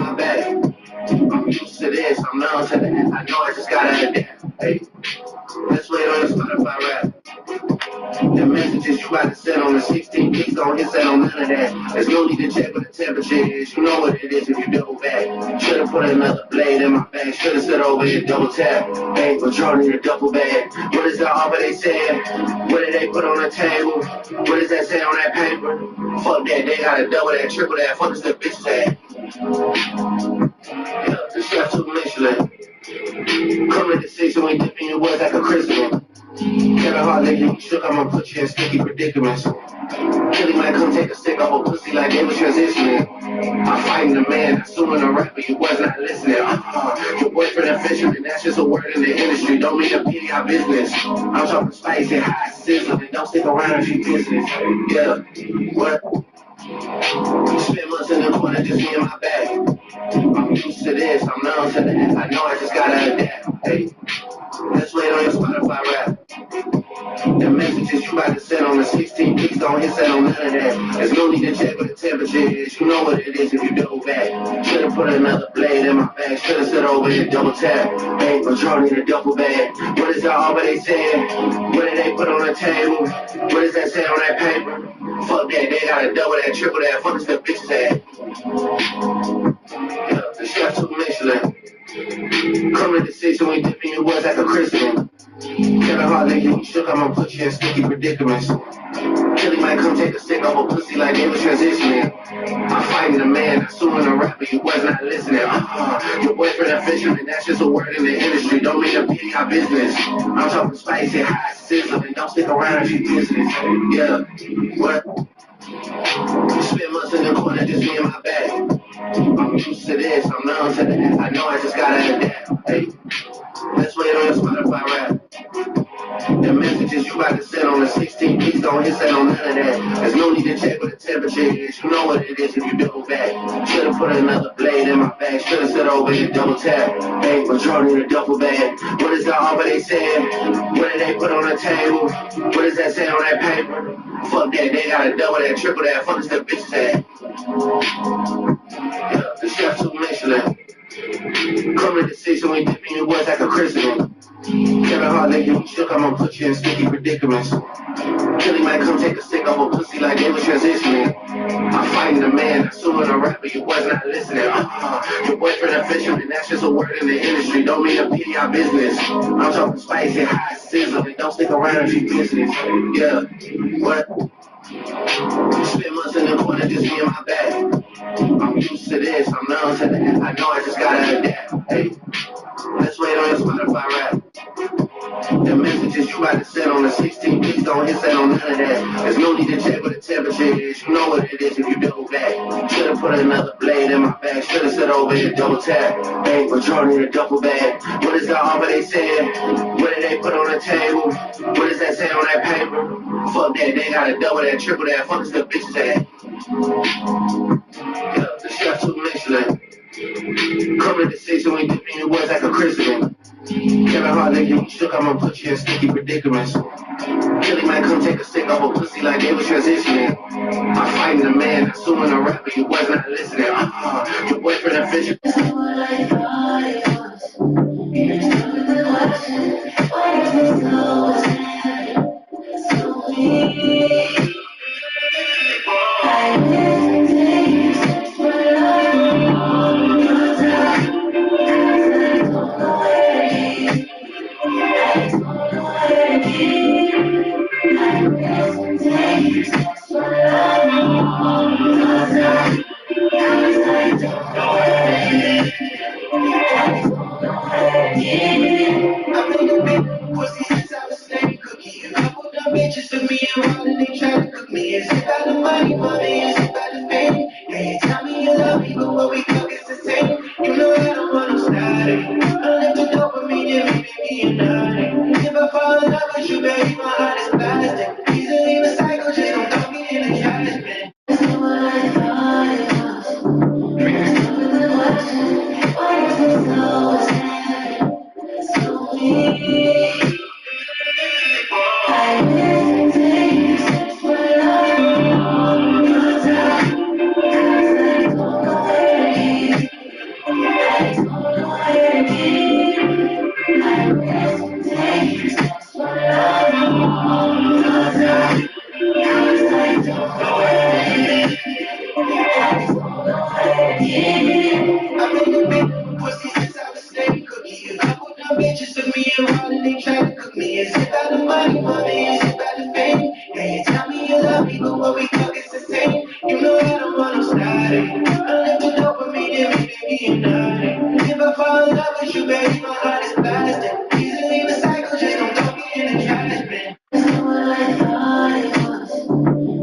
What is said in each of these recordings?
my back. I'm used to this, I'm numb to that. I know I just gotta adapt. Hey, let's wait on your Spotify rap. The messages you about to send on the 16 gigs don't hit that on none of that. There's no need to check what the temperature is. You know what it is if you double back. Should've put another blade in my bag. Should've said over here double tap. Hey, but y'all need a double bag. What is that offer they said? What did they put on the table? What does that say on that paper? Fuck that, they gotta double that, triple that. Fuck is the bitch that? Yeah, the chef took Michelin. Come to the season, we dipping your words like a Christian. Kevin Hart, they get shook, I'ma put you in sticky predicaments. Killy might come take a stick off a pussy like they was transitioning. I'm fighting a man, assuming a rapper, you was not listening. Your boyfriend a fisherman, that's just a word in the industry. Don't mean to pity our business. I'm talking spicy, high sizzling, don't stick around if you business. Yeah, what? Spend months in the corner, just me and my bag. I'm used to this, I'm numb to that. I know I just gotta adapt. Hey, let's wait on your Spotify rap. The messages you about to send on the 16 gigs don't hit that on none of that. There's no need to check what the temperature is. You know what it is if you double back. Should've put another blade in my bag. Should've said over here double tap. Hey, but y'all need a double bag. What is that offer they said? What did they put on the table? What does that say on that paper? Fuck that, they gotta double that, triple that. Fuck is the bitch that? Yeah, the chef took Michelin. Come to the season, we dipping your words like a Christian. Kevin Hart, they get shook, I'ma put you in sticky predicaments. Killy might come take a stick off a pussy like they was transitioning. I'm fighting a man, assuming a rapper, you was not listening. Your boyfriend a fisherman, that's just a word in the industry. Don't mean to pity our business. I'm talking spicy, high sizzling, don't stick around if you business. Yeah, what? Spend months in the corner, just me and my bag. I'm used to this, I'm numb to that. I know I just gotta adapt. Hey, let's wait on your Spotify rap. The messages you about to send on the 16 gigs don't hit that on none of that. There's no need to check what the temperature is. You know what it is if you double back. Should've put another blade in my bag. Should've said over here double tap. Hey, but y'all need a double bag. What is that offer they said? What did they put on the table? What does that say on that paper? Fuck that, they gotta double that, triple that. Fuck is the bitch that? Yeah, the chef took Michelin. Come to the season, we dipping your words like a Christian. Kevin Hart, they get shook, I'ma put you in sticky predicaments. Killy might come take a stick off a pussy like they was transitioning. I'm fighting a man, assuming a rapper, you was not listening. Your boyfriend a fisherman, that's just a word in the industry. Don't mean to pity our business. I'm talking spicy, high sizzling, don't stick around if you business. Yeah, what? Spend months in the corner, just me and my bag. I'm used to this, I'm numb to that. I know I just gotta adapt. Hey, let's wait on your Spotify rap. The messages you about to send on the 16 gigs don't hit that on none of that. There's no need to check what the temperature is. You know what it is if you double back. Should've put another blade in my bag. Should've said over here double tap. Hey, but y'all need a double bag. What is that offer they said? What did they put on the table? What does that say on that paper? Fuck that, they gotta double that, triple that. Fuck is the bitch that? Yeah, the chef took Michelin. Come to the season, we dipping your words like a Christian. Kevin Hart, they get shook, I'ma put you in sticky predicaments. Killy might come take a stick off a pussy like they was transitioning. I'm fighting a man, assuming a rapper, you was not listening. Your boyfriend a fisher. united. If I fall in love with you, baby, my heart is plastic. Easily recycled, just don't throw me in the trash bin. That's not what I thought it was.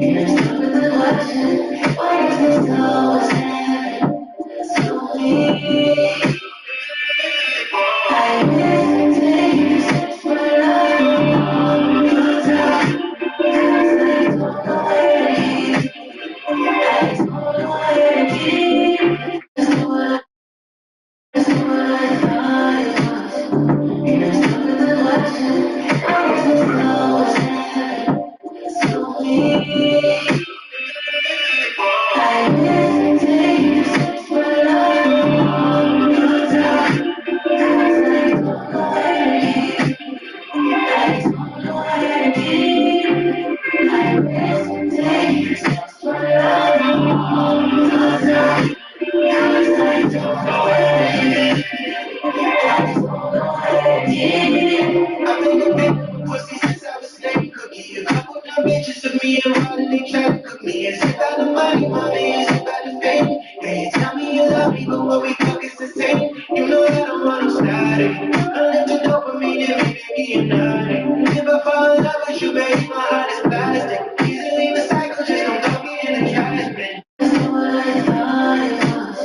And I start with the question, why is it so sad? So me, I hesitate to search for love. Cause I don't know where to keep. I don't know where to keep. That's not what I thought it was. And I start with the question, why is it so sad? So me, I hesitate to search for love. Cause I don't know where to keep. I don't know where to keep. I hesitate to search for love. Cause I don't know where to keep. I don't know where to keep. I've been a big pussy since I was slave cookie. A couple of bitches took me around and they tried to cook me. Is it about the money, mommy? Is it about the fame? Hey, you tell me you love me, but what we talk is the same. You know I don't want to static. I live the dopamine and baby, you're not. If I fall in love with you, baby, my heart is plastic. Easily recycled, just don't throw me in the trash bin. That's not what I thought it was.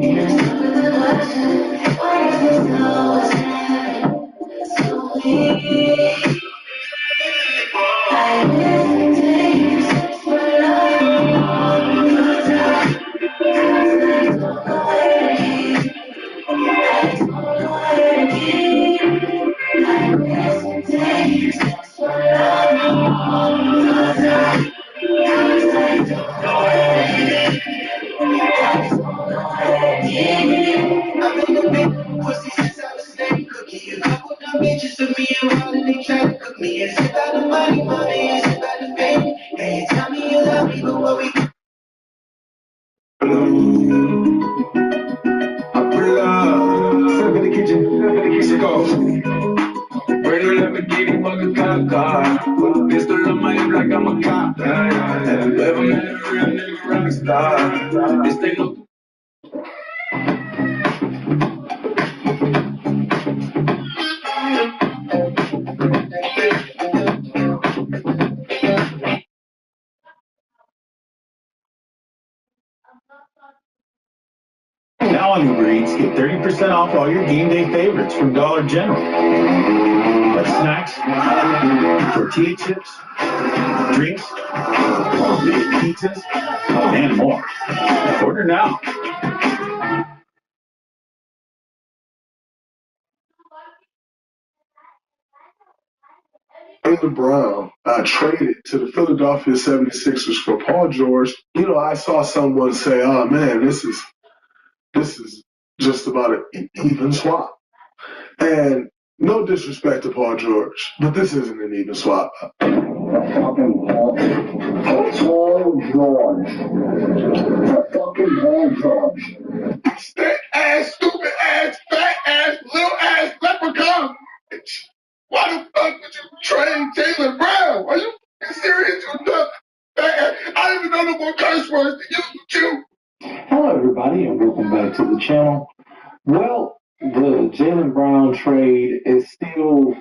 And I start with the question, why is it so sad? So me, I hesitate to search for love. Cause I don't know where to keep. I don't know where to keep. I hesitate to search for love. Cause I don't know where to keep. I don't know where to keep. I've been a big pussy since I was slave cookie. A couple of bitches took me around and they tried to cook me. Is it about the money, mommy? Is it about the fame? Hey, you tell me you love me, but what we I pull up, step in the kitchen, go. Ready to Lamborghini, fucking cop car. Put a pistol on my hip like I'm a cop. Have you ever met a real nigga rock star? This ain't no. Now on Uber Eats, get 30% off all your game day favorites from Dollar General. Like snacks, tortilla chips, drinks, pizzas, and more. Order now. Jaylen Brown traded to the Philadelphia 76ers for Paul George. You know, I saw someone say, "Oh man, this is just about an even swap." And no disrespect to Paul George, but this isn't an even swap. Fucking Paul George. Fucking Paul George. Stick ass, stupid ass, fat ass, little ass leprechaun. Why the fuck would you trade Jaylen Brown? Are you serious? I don't even know no more curse words to use with you. Hello, everybody, and welcome back to the channel. Well, the Jaylen Brown trade is still,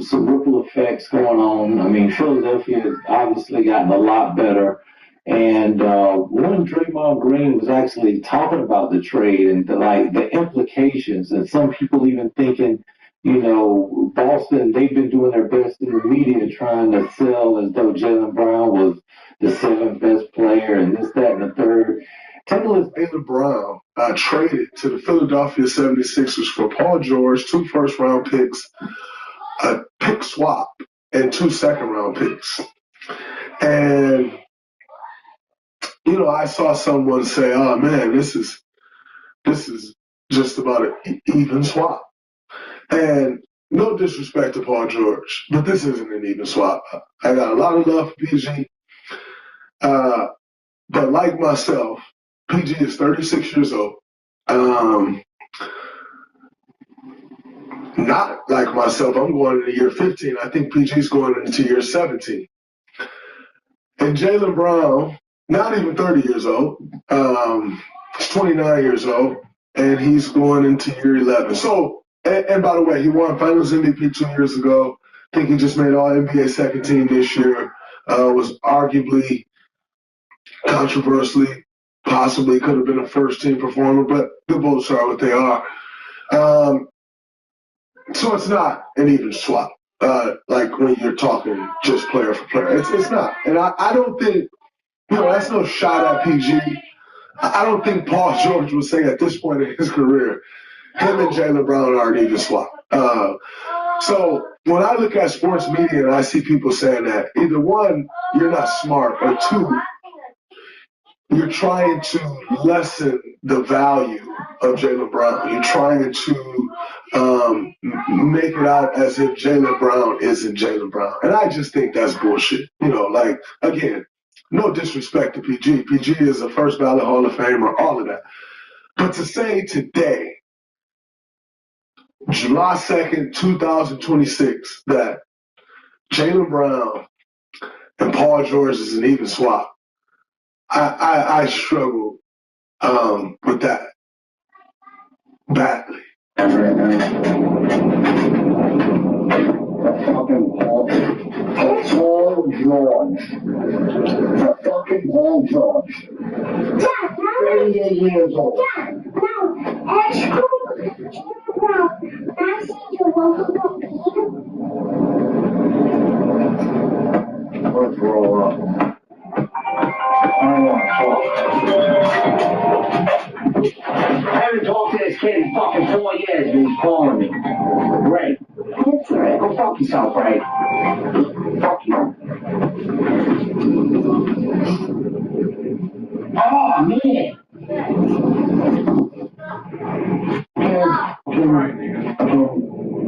some ripple effects going on. I mean, Philadelphia has obviously gotten a lot better. And one Draymond Green was actually talking about the trade and the implications, and some people even thinking, Boston, they've been doing their best in the media trying to sell as though Jaylen Brown was the seventh best player and this, that, and the third. Take a look. Jaylen Brown traded to the Philadelphia 76ers for Paul George, 2 first-round picks, a pick swap, and 2 second-round picks. And, I saw someone say, "Oh man, this is just about an even swap." And no disrespect to Paul George, but this isn't an even swap. I got a lot of love for PG, but like myself, PG is 36 years old. Not like myself, I'm going into year 15. I think PG's going into year 17. And Jaylen Brown, not even 30 years old, he's 29 years old. and he's going into year 11. So, and by the way, he won Finals MVP 2 years ago. I think he just made All NBA second team this year. Was arguably, controversially, possibly could have been a first team performer, but the Bulls are what they are. So it's not an even swap. Like when you're talking just player for player, it's not. And I don't think, that's no shot at PG. I don't think Paul George would say at this point in his career, him and Jaylen Brown are an even swap. So when I look at sports media and I see people saying that, either one, you're not smart, or two, you're trying to lessen the value of Jaylen Brown. You're trying to make it out as if Jaylen Brown isn't Jaylen Brown. And I just think that's bullshit. Again, no disrespect to PG. PG is a first ballot Hall of Famer, all of that. But to say today, July 2nd, 2026, that Jaylen Brown and Paul George is an even swap, I struggle with that badly. Fucking Paul George. Fucking Paul George. 38 years old. Let's roll up. I don't want to talk. I haven't talked to this kid in fucking 4 years, and he's calling me. Ray. That's right. Go fuck yourself, Ray. Fuck you. Oh, man.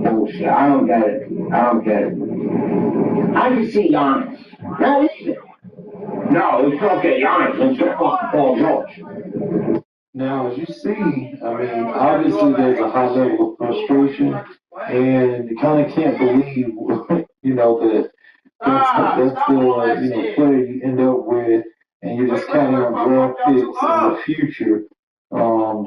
Bullshit. I don't get it. I can see Giannis. No, listen. No, it's okay, Giannis. Let's go fucking Paul George. Now, as you see, I mean, obviously there's a high level of frustration, and you kind of can't believe, that that's the player you end up with, and you're just counting on draft picks in the future to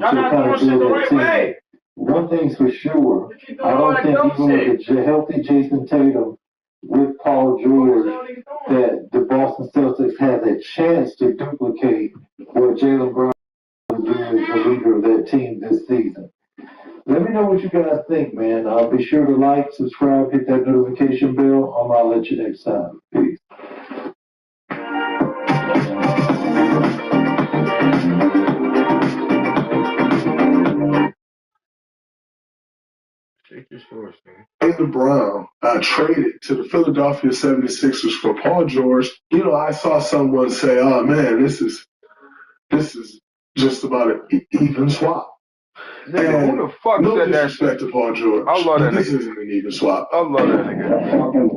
kind of build that team. One thing's for sure, I don't think even with a healthy Jason Tatum with Paul George that the Boston Celtics has a chance to duplicate what Jaylen Brown do as the leader of that team this season. Let me know what you guys think, man. Be sure to like, subscribe, hit that notification bell. I'll let you next time. Peace. Jaylen Brown traded to the Philadelphia 76ers for Paul George. I saw someone say, "Oh man, this is just about an even swap." Nigga, who the fuck no said that disrespect shit? to Paul George. I love that This nigga. isn't an even swap. I love that nigga.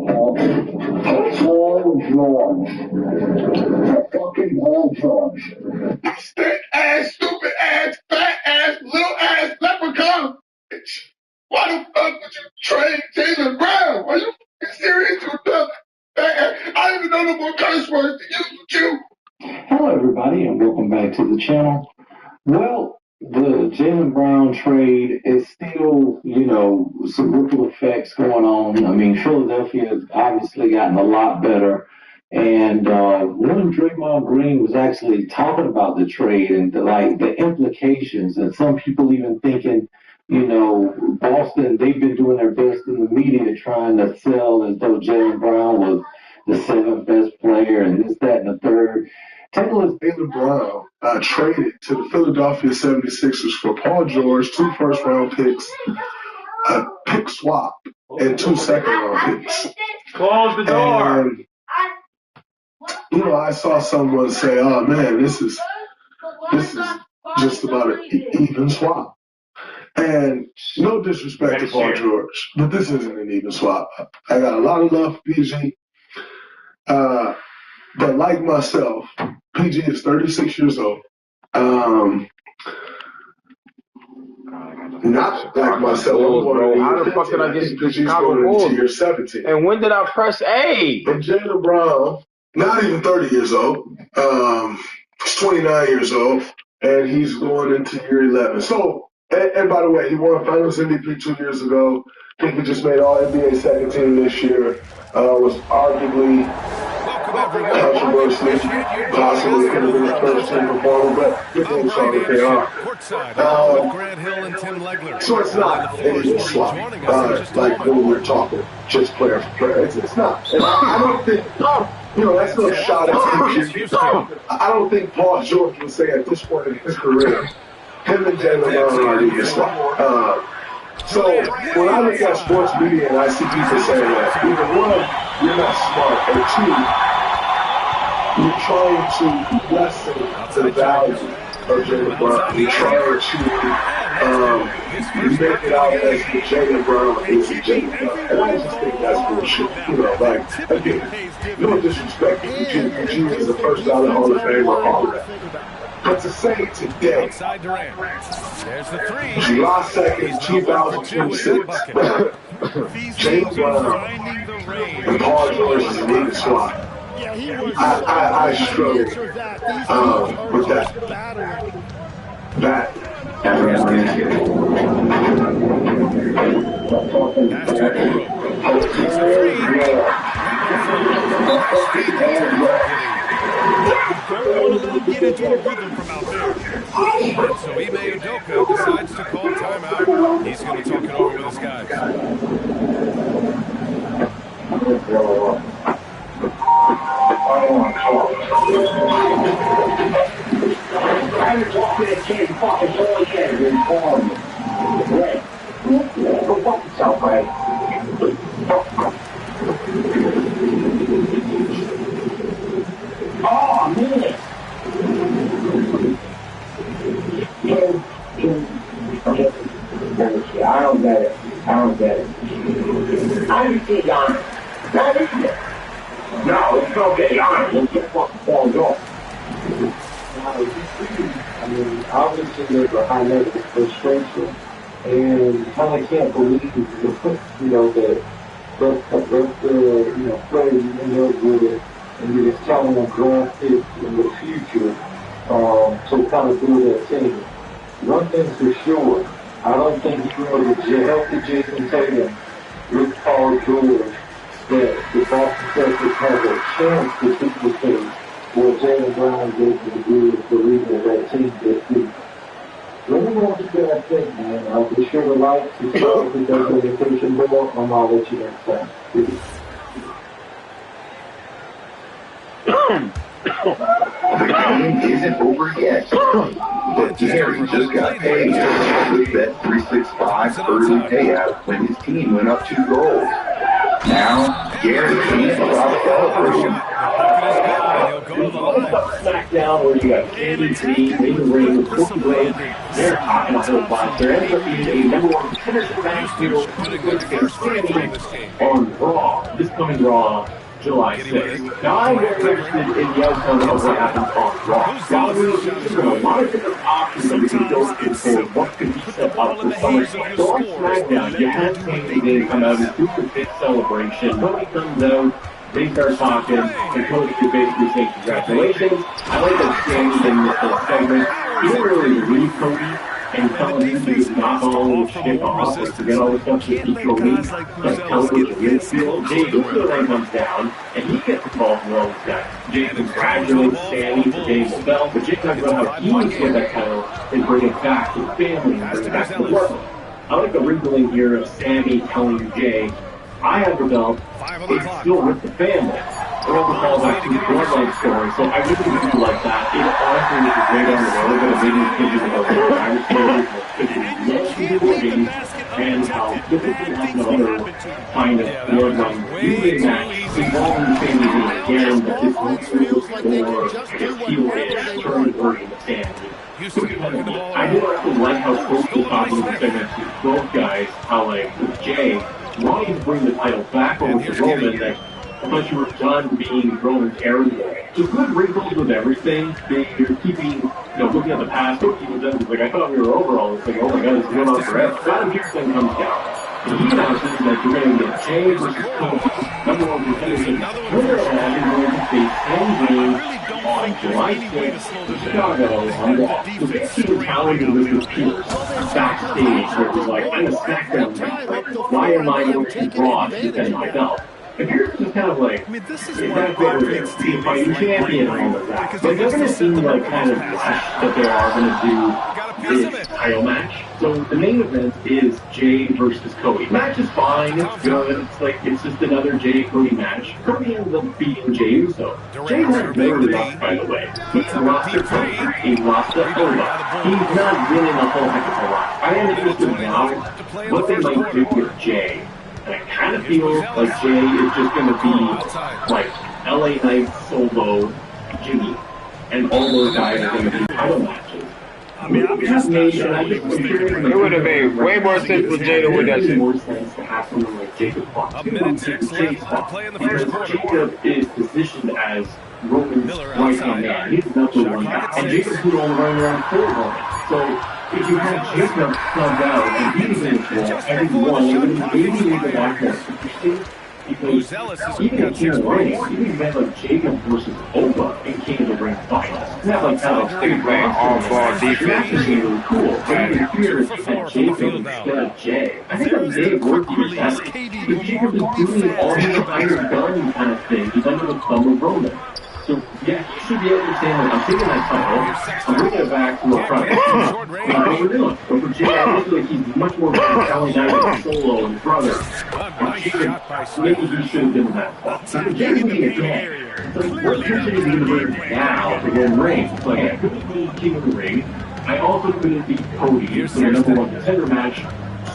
Paul George. Fucking Paul George. Stink ass, stupid ass, fat ass, little ass leprechaun. Why the fuck would you trade Jaylen Brown? Are you serious? I don't even know no more curse words to use with you. Hello, everybody, and welcome back to the channel. Well, the Jaylen Brown trade is still, some ripple effects going on. I mean, Philadelphia has obviously gotten a lot better. And one Draymond Green was actually talking about the trade and the implications, and some people even thinking, Boston, they've been doing their best in the media trying to sell as though Jaylen Brown was the seventh best player and this, that, and the third. Take a look. Jaylen Brown traded to the Philadelphia 76ers for Paul George, 2 first-round picks, a pick swap, and 2 second-round picks. Close the door. And, I saw someone say, "Oh man, this is just about an even swap." And no disrespect to Paul George, but this isn't an even swap. I got a lot of love for PG. But like myself, PG is 36 years old. Not like myself. Bro, how the fuck did I get to the Chicago Bulls? Year 17. And when did I press A? And Jaylen Brown, not even 30 years old. He's 29 years old, and he's going into year 11. So And by the way, he won Finals MVP 2 years ago. I think he just made All NBA second team this year. Was arguably controversially, possibly could have been his first team performer, but good things are what they are. So it's not any slop, like when we're talking just player for player. It's not. And I don't think, that's no shot at PG. I don't think Paul George would say at this point in his career, him and Jalen Brown are the slop. So when I look at sports media and I see people saying that, either one, you're not smart, or two, you're trying to lessen the value of Jalen Brown. You're trying to make it out as the Jalen Brown is the Jalen Brown. And I just think that's bullshit. Again, no disrespect to Eugene. Eugene is the first ballot Hall of Famer, all of that. But to say today, July 2nd, 2026, James Brown and Paul George is a league squad. I struggle with that. Get into a rhythm from out there. So Nba2k decides to call timeout. He's going to talk it over with his guys. Oh, man. I don't get it. I understand Giannis. That is it. No, it's no get Giannis. Let's get fucking falls off. I mean, obviously there's a high level of frustration, and kind of can't believe, that that's the, player you end up with it, and you're just telling them draft picks in the future, to kind of do that thing. One thing's for sure, I don't think you know the healthy Jason Tatum with Paul George that the Boston Celtics have a chance to duplicate what Jalen Brown did to do with the leader of that team this season. Let me know what you guys think, man. I'll be sure to like, subscribe to the notification bell, and I'll let you next time. The game isn't over yet, but Gary just got paid with Bet365 early payout when his team went up 2 goals. Now, Gary can't stop celebrating. SmackDown where you got Nba2k in the ring with Cookie Blade. They're talking a whole bunch. There ends up being a #1 contender match here on Raw. This coming Raw, July 6th. Now, I'm very interested in the outcome of what happens on Raw. Probably, there's a lot of different options that we can go into for what could be set up for SummerSlam. So on SmackDown, you have Nba2k come out and do a big celebration. Nobody comes out. They start talking, and Cody could basically say congratulations. I like that Sammy in this whole segment. He didn't really leave Cody and tell him to knock all this shit off, or forget all the stuff that he Cody, like tell him to midfield. Jay Uso then comes down, and he gets involved in all this guys. Jay congratulates Sammy for getting the belt, but Jay talks about how he would get that title and bring it back to the family and bring it back to the world. I like the wrinkling here of Sammy telling Jay, I have the belt, it's still with the family. It also calls back to the bloodline story, so I really do like that. It honestly is great on the road, but it made me think about the Irish players, and how typically has another kind of bloodline usually match involving the family being again, but this one feels more heel-ish, turn version of family. I do actually like how close to talking to the segment to both guys, how like with Jay, wanting to bring the title back over to Roman, that I thought you were done being Roman's area. So good wrinkles with everything. You're keeping, looking at the past, what people done. Like, I thought we were over all this thing. Oh my God, it's going on forever. Adam Pearson comes down. And he announces that you're going to get Jay versus Cody. #1 contender. Winner of that is going to face 10 games on July 6th in Chicago on Raw. So basically challenging Mr. Pierce backstage where it was like, I'm a SmackDown guy. Like, why am I going to Raw to defend my belt? And Pierce was kind of like, this is is why that fair offense to be a teams fighting like champion and all of that? But they're going to seem like kind of rushed that they are going to do this title match. So the main event is Jay versus Cody. Match is fine, it's good, it's just another Jay Cody match. Cody ends up beating Jay Uso. Jay has never lost, by the way. He's lost to Cody, he's lost to Ola. He's not winning a whole heck of a lot. I am interested now what they might do with Jay. And I kind of feel like Jay is just going to be like LA Knight, Solo, Jimmy, and all those guys are going to be title matches. I mean, I'm just not sure. It would have made way more sense for Jay to win that shit. More sense to have someone like Jacob Fox. A minute 6 left to play in the first quarter. Jacob is positioned as Roman's right-hand man. He's not the one guy. And Jacob's who only running around for Roman. So if you have Jacob come out and he's in this role, everyone, it would maybe make it a lot more interesting. Because even in King of the Ring, even event like Jacob versus Oba in King of the Ring finals, it's not like how big man all-ball defense is really cool. But even here, at Jacob instead of Jay, I think that may work even better. Because Jacob is doing all the iron gun kind of thing. He's under the thumb of Roman. So, yeah, you should be able to say, like, I'm taking that title, I'm bringing it back to a front. What we're doing. But for Jay, I feel like he's much more LA Knight Solo and brother. Maybe he should have been that spot. So Jay would be again. So what should he be doing now to win Reigns? Like, I couldn't be King of the Ring. I also couldn't beat Cody for the #1 contender match.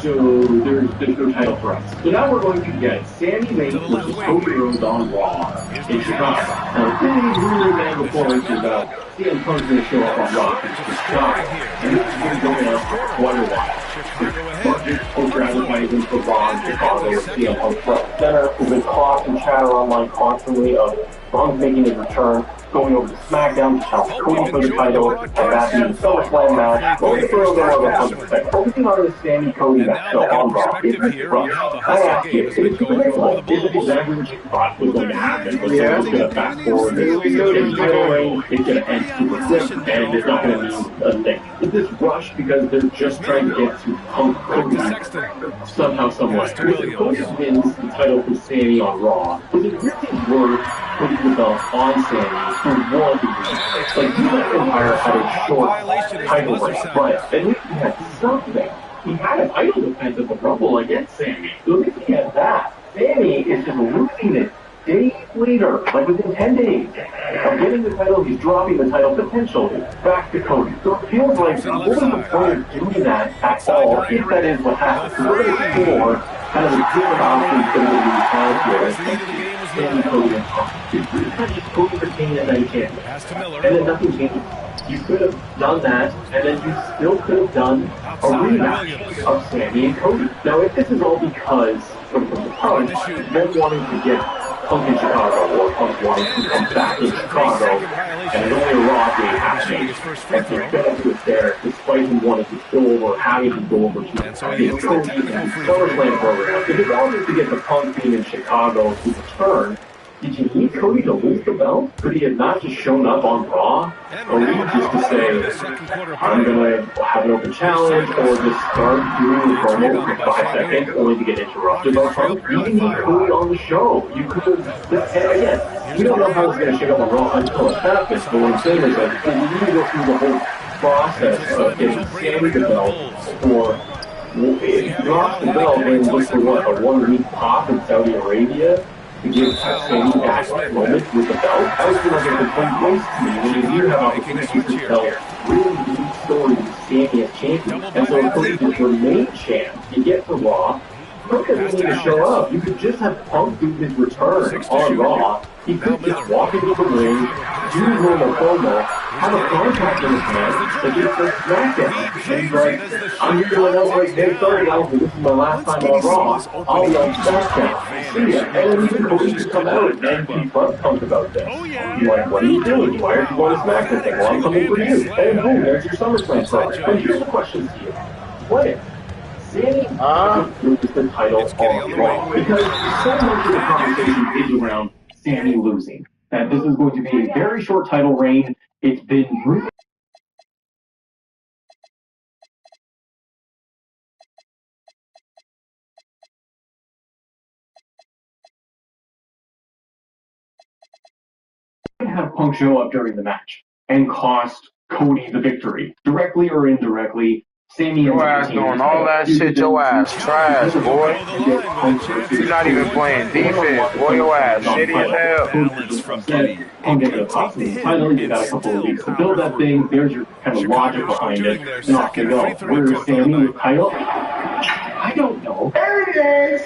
So there's no title for us. So now we're going to get Sami Zayn versus Cody Rhodes on Raw in Chicago. Now, really bang before it's about CM Punk's going to show up on Raw in Chicago. And this is going to go down for quite a while. Budget over advertising for Raw in Chicago with CM Punk front and center. There's been talk and chatter online constantly of Punk making his return, going over to SmackDown to challenge Cody for the title, and that being the SummerSlam match. Going for a little more of a Punk effect. Focusing on the Sami Cody match, so on Raw, is this rough? I ask you, is it exactly what you thought was going to happen? Was it going to fast forward this title reign? It's going to end super quick, and it's not going to mean a thing. Is this rush because they're just trying to get to Punk Cody somehow, someway? If Cody wins the title from Sami on Raw, was it really worth putting the belt on Sami for one reason? Like, he let Empire had a short title reign, but at least he had something. He had a title defense at the Rumble against Sami. So at least he had that. Sami is just losing it days later, like within 10 days of getting the title, he's dropping the title potentially back to Cody. So it feels like, what is the point of doing that at all, if that is what happens? So we're going to explore kind of the different options that are going to be found here. Sami, Cody, and Punk. It's not just Cody retaining that night champion. And then nothing changes. You could have done that, and then you still could have done a rematch of Sami and Cody. Now, if this is all because from the Punk, them wanting to get Punk in Chicago, or Punk wanting to come back in Chicago, and it's only a Raw day happening, and they're going to do it there, despite him wanting to go over, having to go over to the Cody and SummerSlam program. If it's all just to get the Punk being in Chicago to return, did you need Cody to lose the belt? Could he have not just shown up on Raw? Or just to say, I'm going to have an open challenge, or just start doing the promo for 5 seconds only to get interrupted by Punk? You didn't need Cody on the show. You could have, and again, we don't know how it's going to shake up on Raw until it happens, but what I'm saying is that you need to go through the whole process of getting Sami the belt, or if you drop the belt and look for what, a 1-week pop in Saudi Arabia, to give Sami back moment with the belt. That was like a complete waste to me when you hear how opportunities to tell really unique stories of Sami as champion. And so if Cody was your main champ, you get to Raw, Punk doesn't need to show up. You could just have Punk do his return on Raw. He could just walk into the ring, do his normal promo, have a contract in his hand, and just like SmackDown. And he's like, I'm here to announce, like, hey, sorry guys, but this is my last time on Raw. I'll be on SmackDown. See ya. And then even Cody could come out and confront Punk about this. Be like, what are you doing? Why aren't you going to SmackDown? Well, I'm coming for you. And boom, there's your SummerSlam program. But here's the question to you. What if Sami loses the title on Raw? Because so much of the conversation is around Sami losing. that this is going to be a very short title reign. It's been rumored to have Punk show up during the match and cost Cody the victory, directly or indirectly. Sammy Your ass doing all that shit, your ass trash, boy. You're not even playing defense, boy. Your ass shitty as hell. Balance from Kenny. Punk ended up costing him the title. You got a couple of weeks to build that thing. There's your kind of logic behind it. And off you go. Where's Sammy with title? I don't know. There it is.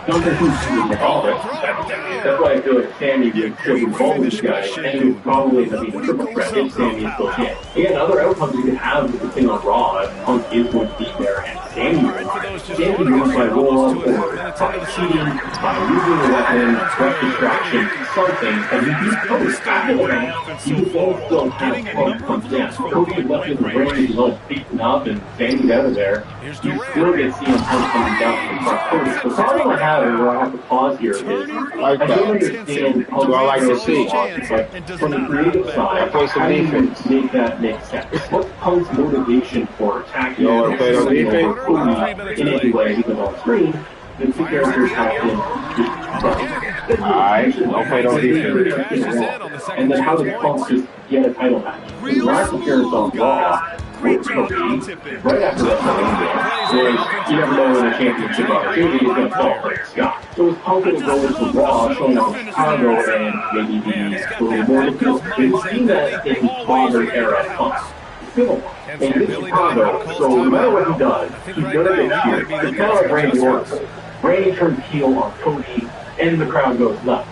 Don't think who's involved. That's why I feel like Sammy would involve this guy, and it would probably end up being a triple threat if Sammy is still in. Again, other outcomes you could have with the thing on Raw, if Punk is going to be there, and Sammy wins by roll-up or by cheating, by losing a weapon, threat distraction, something, and he beats Cody. After the match, you would both still have Punk down. Cody left in the ring, he's all beaten up, and Sammy's out of there. You still get CM Punk coming down from Cody. The problem I have, and where I have to pause here, is I don't understand Punk's I like to see. but from the creative side, Play some how do you defense. make that make sense? What's Punk's motivation for attacking You wanna play no defense? Cody in any way, even on screen? The two characters have been Alright, don't play no defense. and then how does Punk just get a title match? His last appearance on Raw was Cody, right after that time, which you never know when a championship opportunity is going to fall for Scott. So is Punk going to go into Raw, showing up in Chicago, and maybe be a little more difficult? We've seen that in modern era Punk. And in Chicago, so no matter what he does, he's going to get cheered. It's kind of like Randy Orton. Randy turns heel on Cody, and the crowd goes nuts.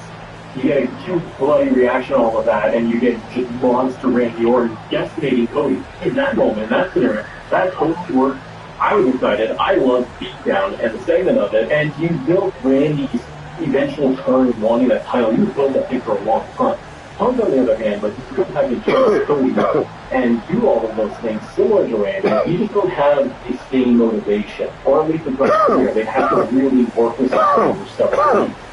You get a cute, bloody reaction, all of that, and you get just monster Randy Orton decimating Cody. In that moment, that scenario, that Cody work, I was excited. I loved Beatdown and the segment of it, and you built Randy's eventual turn wanting that title. You built that thing for a long time. Punk, on the other hand, but you couldn't have control Cody and do all of those things similar to Randy. You just don't have the same motivation, or at least the player. They have to really work with some stuff.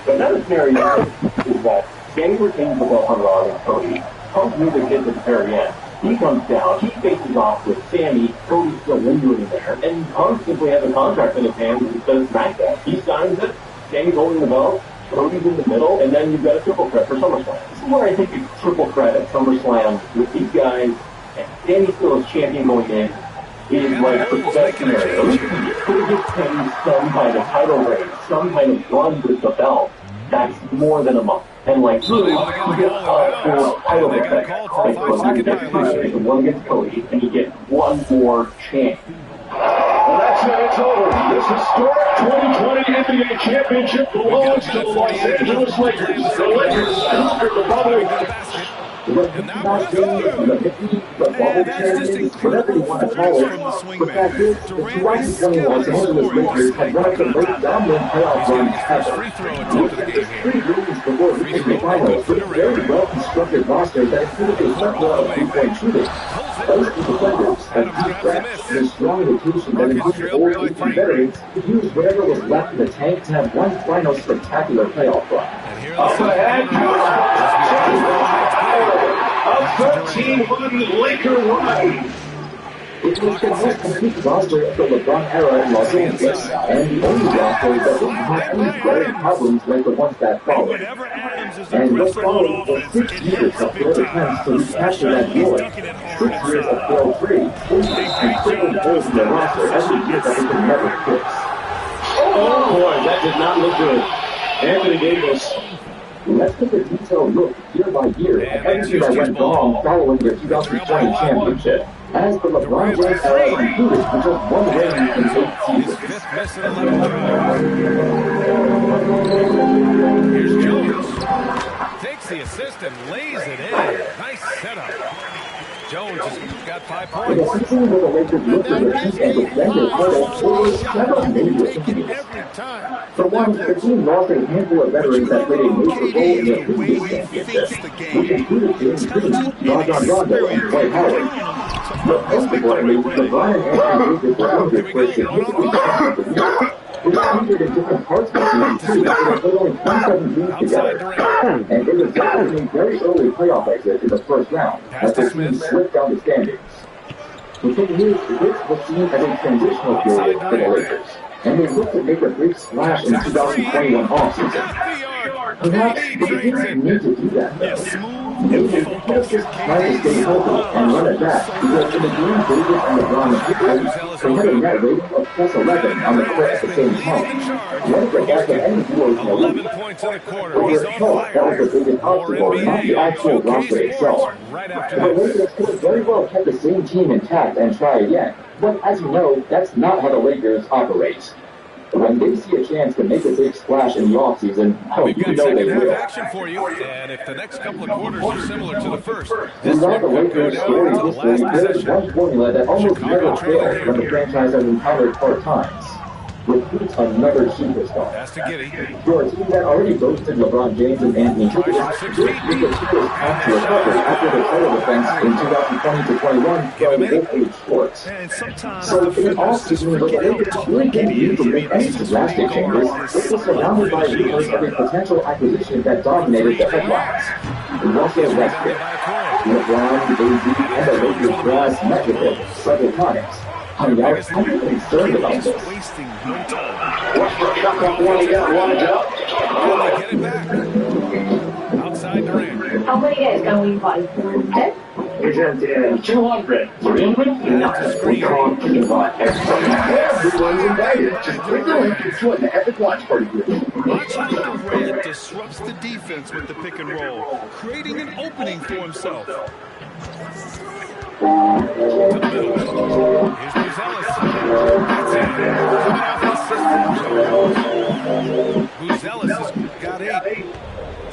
But another scenario is that Sammy retains the belt on Raw and Cody. Punk music hits at the very end. He comes down, he faces off with Sammy, Cody's still lingering there, and Punk simply has a contract in his hands that says SmackDown. He signs it, Sammy's holding the belt, Cody's in the middle, and then you've got a triple threat for SummerSlam. This is where I think a triple threat at SummerSlam with these guys, and Sammy still as champion going in, is like the best scenario. Cody gets him some kind of title reign, some kind of run with the belt. That's more than a month. And like, really, he gets for title defense. Like, one against Cody, and he gets one more chance. Well, that's it. It's over. This historic 2020 NBA championship belongs to the Los Angeles Lakers. The Lakers entered the bubble. And that was the bubble champions, whatever you want to call it. The fact is, the 2020 Los Angeles Lakers had one of the most dominant playoff runs ever. With just 3 games before reaching the finals, with a very well-constructed roster that included a plethora of three-point shooters. Those defenders had deep threats and a strong rotation that included old veteran veterans who used whatever was left in the tank to have one final spectacular playoff run. Up ahead, a 13-1 Laker run. It was the most complete roster of the LeBron era in Los Angeles, and the only roster that didn't have any glaring problems like the ones that followed. And what followed was 6 years of failed attempts to recapture that glory. 6 years of failed trades, injuries, and critical holes in the roster every year that they could never fix. Oh boy, that did not look good. Anthony Davis. Let's take a detailed look year by year at everything that went wrong following the 2020 championship. As the LeBron James era concluded with just one ring in 8 seasons. Here's Jones. Takes the assist and lays it in. Nice setup. Jones has got 5 In points. a season where the Lakers looked to repeat and defend their title, there were several major injuries. For one, the team lost a handful of veterans that played a major role in their previous championship, which included James Green, Rajon Rondo, and Dwight Howard. from this victory parade. Here we go, one-on-one. It was featured in different parts of the season, too. It played only 27 games Outside together. Durant. And it resulted in a very early playoff exit in the first round, as the team slipped down the standings. The thing is, this was seen as a transitional period for the Lakers, and they looked to make a big splash in 2021 offseason. Perhaps they didn't need to do that, though. Maybe they could have just tried to stay healthy and run it back, because in the game Davis and LeBron played, they had a net rating of plus 11 on the court at the same time. One of the best of any duos in the league. 11 points in the quarter. He's on That fire. was the biggest obstacle, not the actual roster itself. Right after The this. Lakers could have very well kept the same team intact and try again. But as you know, that's not how the Lakers operate. When they see a chance to make a big splash in the offseason, We've you got know they second half will. action for you, and if the next couple of quarters are similar to the first, this Throughout one the could go Lakers' down story to the history, last there is possession. one formula that almost Chicago never trailing fails when the here. franchise has encountered hard times. Recruit another superstar. That's to Giddy. For a team that already boasted LeBron James and Anthony Davis, this group of superstars have to recover after the title defense in 2020-21 fell both age short. And sometimes So the in the defenders offseason, the forget how Lakers tough really didn't Giddy need to is. make any drastic changes. It was surrounded by rumors of a potential acquisition that dominated the headlines. Russell Westbrook, LeBron, AD, and the Lakers brass met with him several times. I'm now concerned about this. Wasting no time. Westbrook shot that one, he got lined up. Get it back. Outside Durant. How many guys can we buy? 10? Present 200. 300? Nothing. We can't keep on everyone's invited. Just click the link and join the epic watch party group. Watch how Durant disrupts the defense with the pick and roll, creating an opening for himself. To the middle. Here's Buzelis. That's it. Coming off the system. Buzelis has got 8.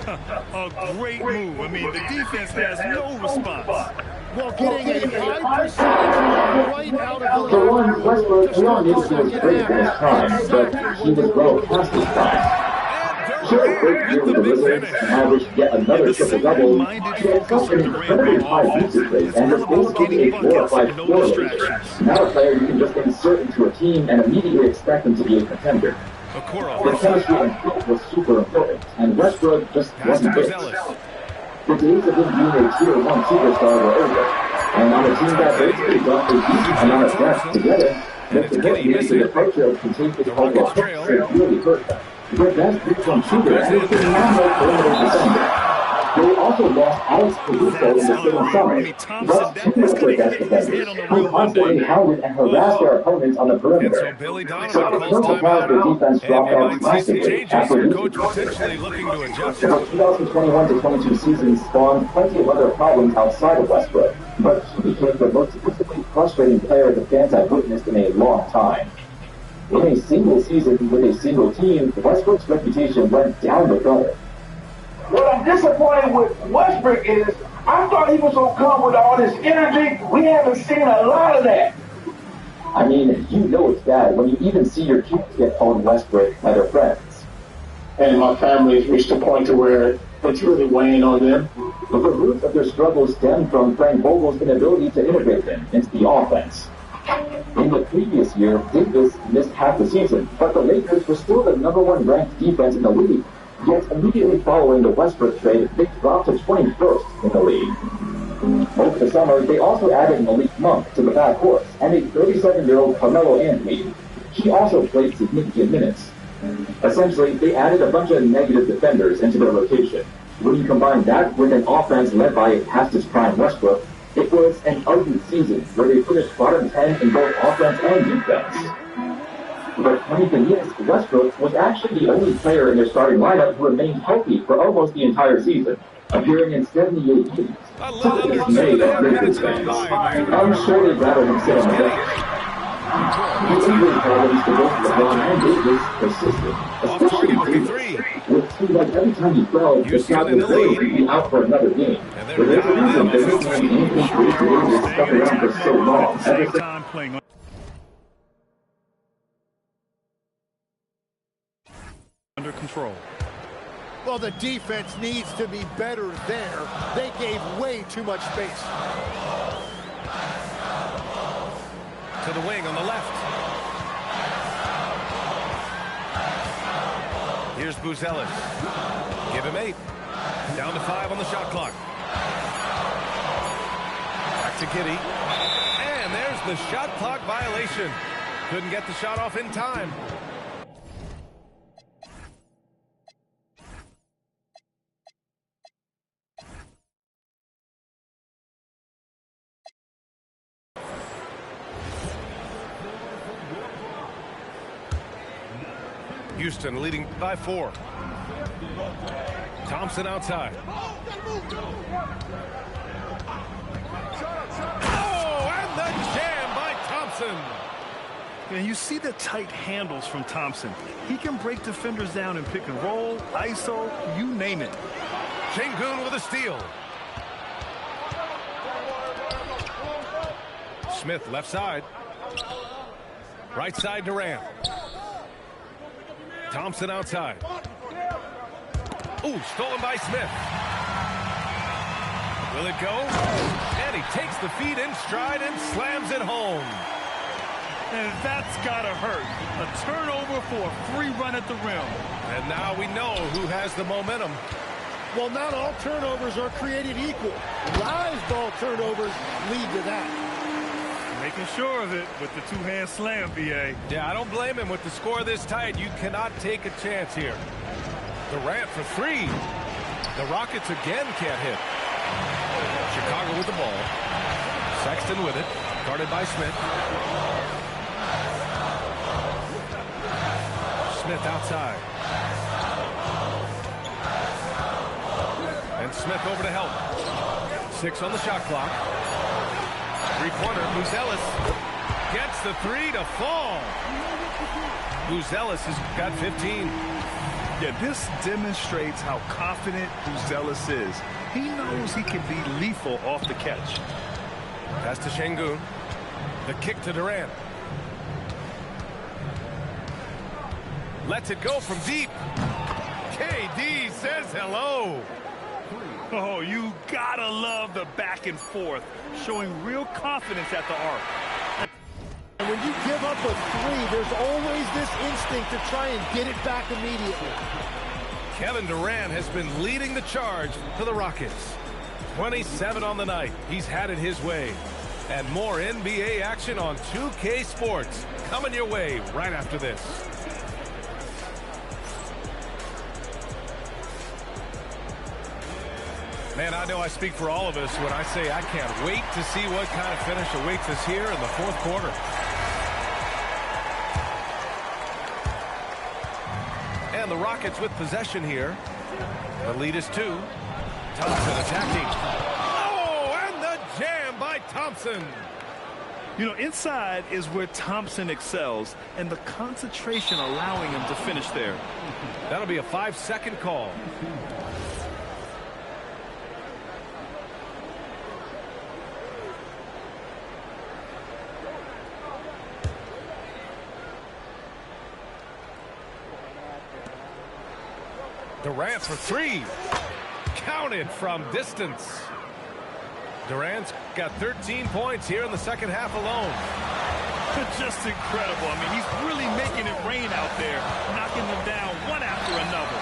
A great move. I mean, the defense has no response. While getting a high percentage right out of the For one, Westbrook, we all knew he was great in his time, but he was well past his prime. He had a great year with the Wizards and averaged yet another triple-double. He had such an incredibly high usage rate and was basically a glorified floor leader. Not a player you can just insert into a team and immediately expect him to be a contender. The chemistry and fit was super important, and Westbrook just wasn't it. The days of him being a tier 1 superstar were over, and on a team that basically got a decent amount of depth together, the commitment to the culture of contagious overall really hurt them. Their best three-point shooter and a phenomenal perimeter defender. They also lost Alex Caruso in the same summer, but two of their best defenders, who constantly hounded and harassed their opponents on the perimeter. So no surprise their defense dropped off massively after losing. The 2021-22 season spawned plenty of other problems outside of Westbrook, but he became the most statistically frustrating player the fans have witnessed in a long time. In a single season with a single team, Westbrook's reputation went down the gutter. What I'm disappointed with Westbrook is I thought he was going to come with all this energy. We haven't seen a lot of that. I mean, you know it's bad when you even see your kids get called Westbrook by their friends. And my family has reached a point to where it's really weighing on them. But the roots of their struggles stem from Frank Vogel's inability to integrate them into the offense. In the previous year, Davis missed half the season, but the Lakers were still the #1 ranked defense in the league. Yet immediately following the Westbrook trade, they dropped to 21st in the league. Over the summer, they also added Malik Monk to the backcourt and a 37-year-old Carmelo Anthony. He also played significant minutes. Essentially, they added a bunch of negative defenders into their rotation. When you combine that with an offense led by a past his prime Westbrook, it was an ugly season where they finished bottom 10 in both offense and defense. But funny thing is, Westbrook was actually the only player in their starting lineup who remained healthy for almost the entire season, appearing in 78 games. To the dismay of Lakers fans. I'm sure they'd rather him sit on the bench. The injury problems for both LeBron and Davis persisted, especially Davis. It seemed like every time he fell, the shot was going to be out for another game. But there's a reason that this man Anthony Davis stuck around for so long. Ever since under control. Well, the defense needs to be better there. They gave way too much space. to the wing on the left. Here's Buzelis. Give him 8. Down to 5 on the shot clock. Back to Giddey. And there's the shot clock violation. Couldn't get the shot off in time. Houston leading by 4. Thompson outside. Oh, and the jam by Thompson. And you see the tight handles from Thompson. He can break defenders down in pick and roll, ISO, you name it. Sengun with a steal. Smith left side. Right side Durant. Thompson outside. Ooh, stolen by Smith. Will it go? And he takes the feed in stride and slams it home. And that's gotta hurt. A turnover for a free run at the rim. And now we know who has the momentum. Well, not all turnovers are created equal. Rise ball turnovers lead to that. Making sure of it with the two-hand slam, B.A. Yeah, I don't blame him. With the score this tight, you cannot take a chance here. Durant for 3. The Rockets again can't hit. Chicago with the ball. Sexton with it. Guarded by Smith. Smith outside. And Smith over to help. 6 on the shot clock. Three-pointer, Buzelis gets the 3 to fall. Buzelis has got 15. Yeah, this demonstrates how confident Buzelis is. He knows he can be lethal off the catch. Pass to Sengun. The kick to Durant. Lets it go from deep. KD says hello. Oh, you gotta love the back and forth, showing real confidence at the arc. And when you give up a 3, there's always this instinct to try and get it back immediately. Kevin Durant has been leading the charge for the Rockets. 27 on the night. He's had it his way. And more NBA action on 2K Sports coming your way right after this. Man, I know I speak for all of us when I say I can't wait to see what kind of finish awaits us here in the 4th quarter. And the Rockets with possession here. The lead is 2. Thompson attacking. Oh, and the jam by Thompson. You know, inside is where Thompson excels, and the concentration allowing him to finish there. That'll be a 5-second call. Durant for 3. Counted from distance. Durant's got 13 points here in the second half alone. Just incredible. I mean, he's really making it rain out there, knocking them down one after another.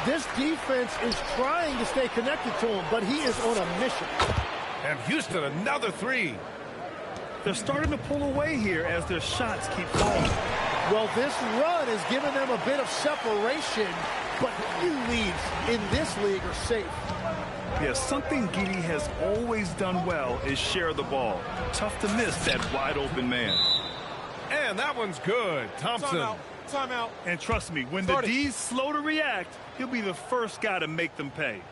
This defense is trying to stay connected to him, but he is on a mission. And Houston, another 3. They're starting to pull away here as their shots keep falling. Well, this run has given them a bit of separation, but few leads in this league are safe. Yeah, something Giddey has always done well is share the ball. Tough to miss that wide open man. And that one's good. Thompson. Timeout. And trust me, when the D's slow to react, he'll be the first guy to make them pay.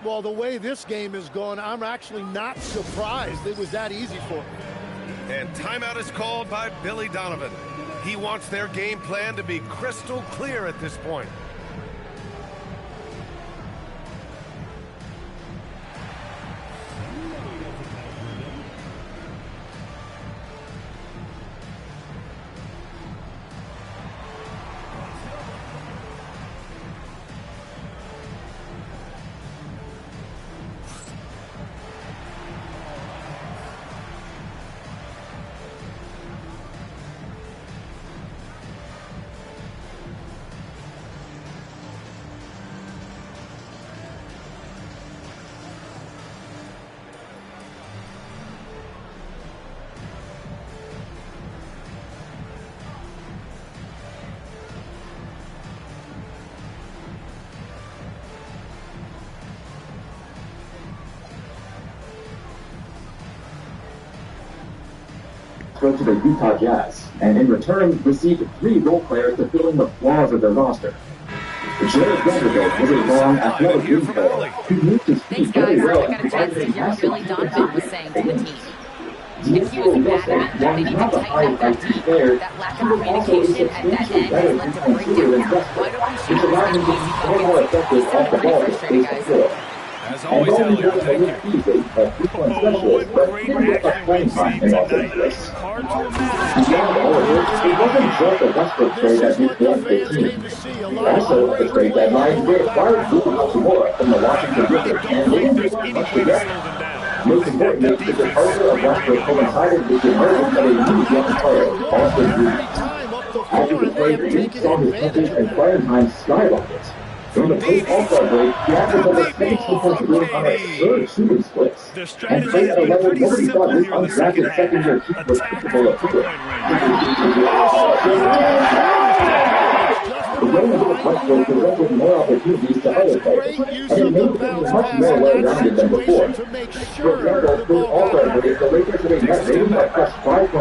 Well, the way this game is going, I'm actually not surprised it was that easy for him. And timeout is called by Billy Donovan. He wants their game plan to be crystal clear at this point. go to the Utah Jazz, and in return received 3 role players to fill in the flaws of their roster. Jared Vanderbilt was a long, athletic lead player who moved his feet very well and provided a massive defensive was saying to the team. And he was adamant that they needed to tighten up that team. That lack of communication at that end has led to breakdown. Why don't we shoot those kind of easy buckets instead of getting frustrated, guys? As always, Elliot, thank you. Oh, what great action we've seen tonight. Hard to imagine. It wasn't just a Westbrook trade that moved the team. Also, at the trade deadline, they acquired Luka Hachimura from the Washington Wizards, and they didn't do much together. Most importantly, the departure of Westbrook coincided with the emergence of a new young player, Austin Reeves. After the trade, Reeves saw his touches and playing time skyrocket. In the post-All-Star break, he averaged over 22 points a game on absurd shooting splits, and played at a level nobody thought his undrafted second-year team was capable of doing. The Rangers of Westbrook presented more opportunities to other players, and it made things much more well-rounded than before. For example, through All-Star break, the Lakers had a net rating of plus 5.0,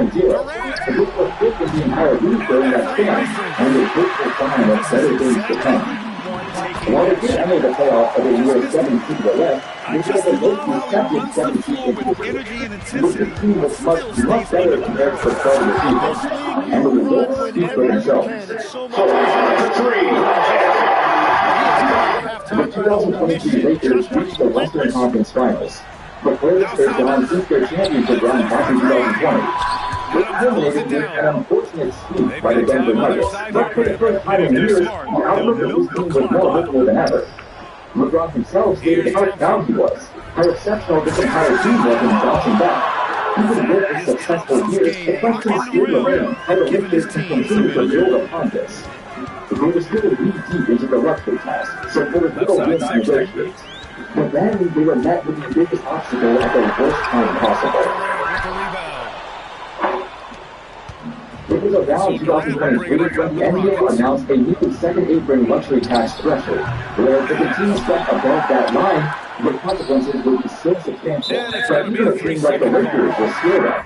and this was fifth in the entire league during that span, and a hopeful sign of better things to come. While they did enter the playoffs of a year 7 seed or less, they had the most second 7 seed in history. This team was much better compared to the start of the season, and the results speak for themselves. The 2023 Lakers reached the Western Conference Finals. The players they've gone since their championship run back in 2020. They culminated with an unfortunate sweep by the Denver Nuggets, but for the first time in years, the outlook of this team was more hopeful than ever. LeBron himself stated how proud he was, how exceptional this entire team was in bouncing back. Even with its successful years, the question still remains how the Lakers can continue to build upon this. They were still knee-deep into the luxury task, so there was little room to negotiate. But then they were met with the biggest obstacle at the worst time possible. It was around 2023 when the NBA announced a new second apron luxury tax threshold, where if the team stepped above that line, the consequences would be so substantial that even a team like the Lakers was scared of.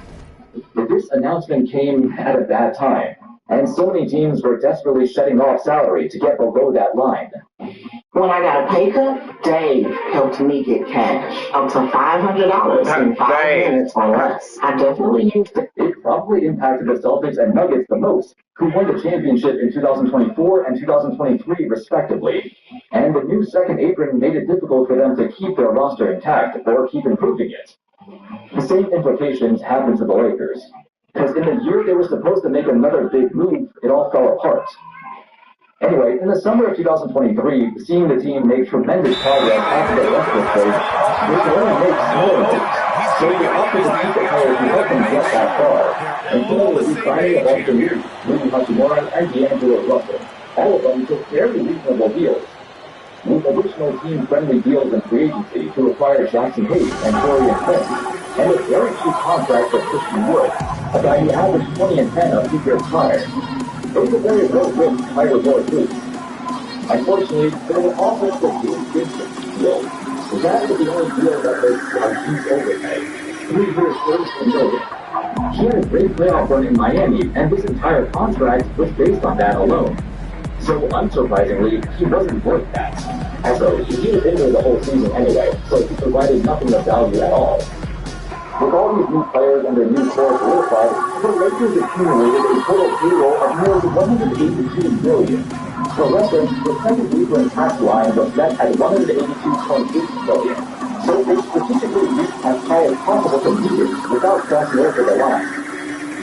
But this announcement came at a bad time, and so many teams were desperately shedding off salary to get below that line. When I got a pay cut, Dave helped me get cash, up to $500 in 5 minutes or less. I definitely used it. It probably impacted the Celtics and Nuggets the most, who won the championship in 2024 and 2023 respectively. And the new second apron made it difficult for them to keep their roster intact or keep improving it. The same implications happened to the Lakers, because in the year they were supposed to make another big move, it all fell apart. Anyway, in the summer of 2023, seeing the team make tremendous progress after the Westbrook trade, they could only make smaller moves. So they opted to keep the players who helped them get that far, including the signing of Austin Reeves, Luka Hachimura, and D'Angelo Russell. All of them took fairly reasonable deals, with additional team-friendly deals in free agency to acquire Jackson Hayes and Torian Prince, and a very cheap contract for Christian Wood, a guy who averaged 20 and 10 a few years prior. It was a very low-risk, high-reward move. Unfortunately, there was also the James Gibson deal. That was the only deal that was a huge overpay. 3 years, $34 million. He had a great playoff run in Miami, and his entire contract was based on that alone. So, unsurprisingly, he wasn't worth that. Also, he was in there the whole season anyway, so he provided nothing of value at all. With all these new players and their new core solidified, the Lakers accumulated a total payroll of nearly $182 million. For reference, the second apron tax line was set at $182.8 million, so they strategically reached as high as possible to meet it without crossing over the line.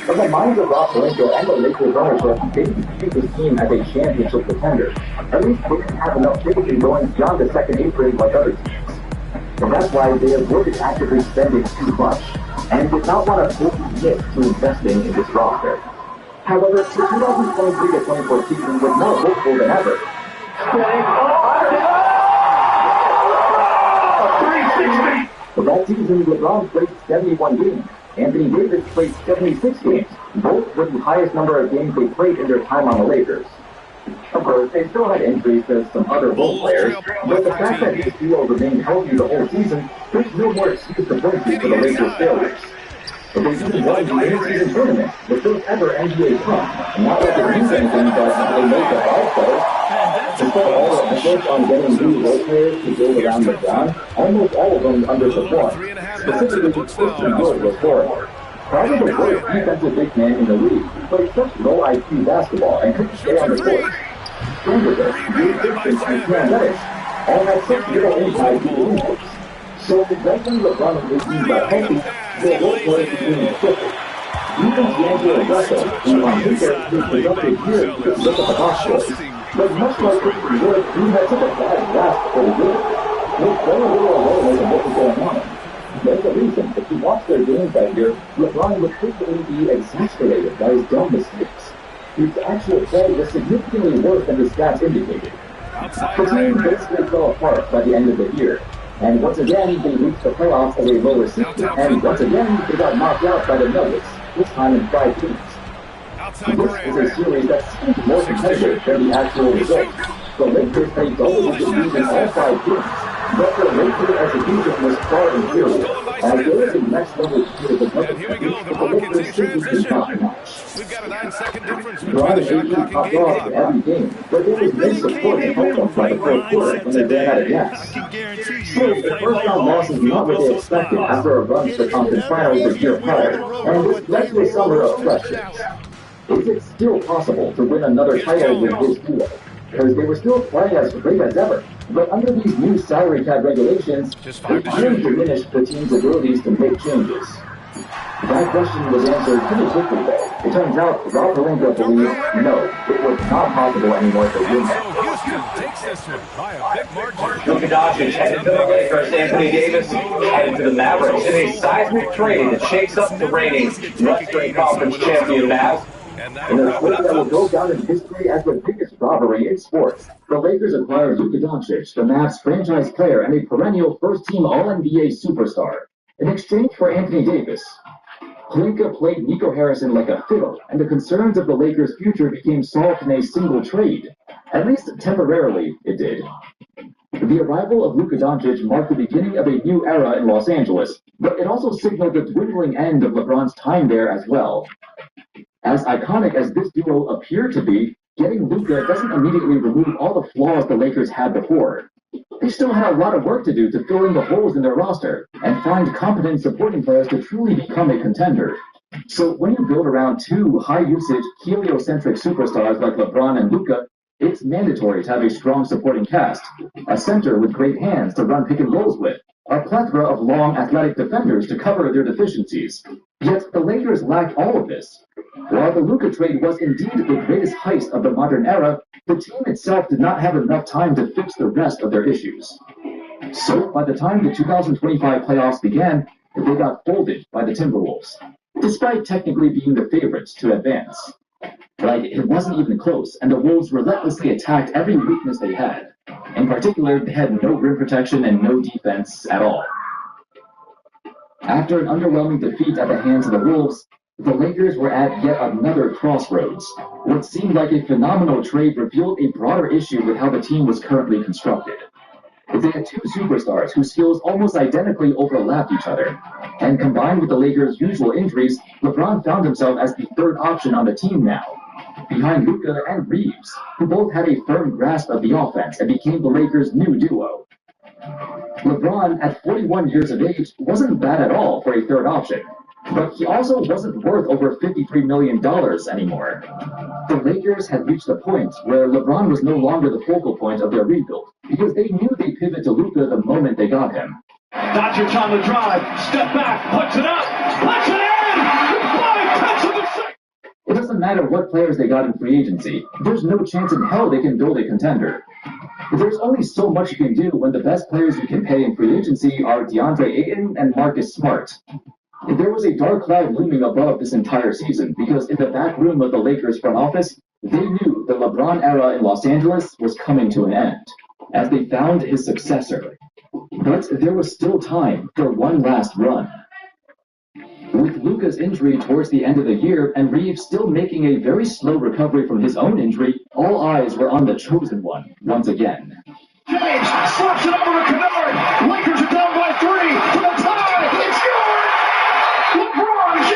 In the minds of Rob Pelinka and the Lakers ownership, they didn't view this team as a championship contender. At least they didn't have enough faith in going beyond the second apron like other teams. And that's why they avoided actively spending too much, and did not want to fully commit to investing in this roster. However, the 2023-24 season was more hopeful than ever. For that season, LeBron played 71 games. Anthony Davis played 76 games, both with the highest number of games they played in their time on the Lakers. Of course, they still had injuries to some other role players, but the fact that these duo remained healthy the whole season, there's no more excuse to point to for the Lakers' failures. But they even won the in-season tournament, the first ever NBA cup. Not like it means anything, but they made the vibes better. Despite all the efforts on getting new role players to build around LeBron, almost all of them underperformed. Specifically, Christian Wood was horrible. Probably the worst defensive big man in the league. He played such low IQ basketball and couldn't stay on the court. Further, Drew Christian and Cam Reddish all had such little impact to the injuries. So when LeBron and AD got healthy, their role players became shifted. Even D'Angelo Russell, who on his productive years could look at the box score, but much like Christian Wood, he had such a bad grasp for the game. He was very little alone as to what was going on. There's a reason. If you watch their games that year, LeBron would frequently be exasperated by his dumb mistakes. His actual play was significantly worse than the stats indicated. The team basically fell apart by the end of the year. And once again, they reached the playoffs as a lower seed. And once again, they got knocked out by the Nuggets, this time in 5 games. This is a series that seemed more competitive than the actual results. The Lakers played double-digit leads in all 5 games, but their Lakers execution was far inferior, as there is a next-level tier of the Nuggets that the Lakers simply did not match. We've got a 9-second difference between LeBron the shot and clock AD and game popped off clock. in every game, but there was no support to help them by the fourth quarter when they ran out of gas. Still, the first-round loss is not what they expected after a run to the conference finals the year prior, and this led to a summer of questions. Is it still possible to win another title with this duo? Because they were still playing as great as ever, but under these new salary cap regulations, they finally diminished the team's abilities to make changes. That question was answered pretty quickly, though. It turns out Rob Pelinka believes no, it was not possible anymore to win that. Houston takes this one by a big margin. Luka Doncic headed to the Lakers. Anthony Davis headed to the Mavericks in a seismic trade that shakes up the reigning Western Conference champion Mavs. In a trade that will go down in history as the biggest robbery in sports, the Lakers acquired Luka Doncic, the Mavs franchise player and a perennial first-team All-NBA superstar, in exchange for Anthony Davis. Pelinka played Nico Harrison like a fiddle, and the concerns of the Lakers' future became solved in a single trade. At least temporarily, it did. The arrival of Luka Doncic marked the beginning of a new era in Los Angeles, but it also signaled the dwindling end of LeBron's time there as well. As iconic as this duo appeared to be, getting Luka doesn't immediately remove all the flaws the Lakers had before. They still had a lot of work to do to fill in the holes in their roster and find competent supporting players to truly become a contender. So when you build around two high-usage, heliocentric superstars like LeBron and Luka, it's mandatory to have a strong supporting cast, a center with great hands to run pick and rolls with, a plethora of long athletic defenders to cover their deficiencies. Yet the Lakers lacked all of this. While the Luka trade was indeed the greatest heist of the modern era, the team itself did not have enough time to fix the rest of their issues. So by the time the 2025 playoffs began, they got folded by the Timberwolves, despite technically being the favorites to advance. Like, it wasn't even close, and the Wolves relentlessly attacked every weakness they had. In particular, they had no rim protection and no defense at all. After an underwhelming defeat at the hands of the Wolves, the Lakers were at yet another crossroads. What seemed like a phenomenal trade revealed a broader issue with how the team was currently constructed. They had two superstars whose skills almost identically overlapped each other, and combined with the Lakers' usual injuries, LeBron found himself as the third option on the team now, behind Luka and Reeves, who both had a firm grasp of the offense and became the Lakers' new duo. LeBron, at 41 years of age, wasn't bad at all for a third option, but he also wasn't worth over $53 million anymore. The Lakers had reached a point where LeBron was no longer the focal point of their rebuild, because they knew they'd pivot to Luka the moment they got him. Doncic on the drive, step back, puts it up, puts it in! It doesn't matter what players they got in free agency, there's no chance in hell they can build a contender. There's only so much you can do when the best players you can pay in free agency are DeAndre Ayton and Marcus Smart. There was a dark cloud looming above this entire season because in the back room of the Lakers front office, they knew the LeBron era in Los Angeles was coming to an end, as they found his successor. But there was still time for one last run. With Luka's injury towards the end of the year and Reeves still making a very slow recovery from his own injury, all eyes were on the chosen one once again. James slaps it over to Kennard. Lakers are down by 3 for the tie. It's yours. LeBron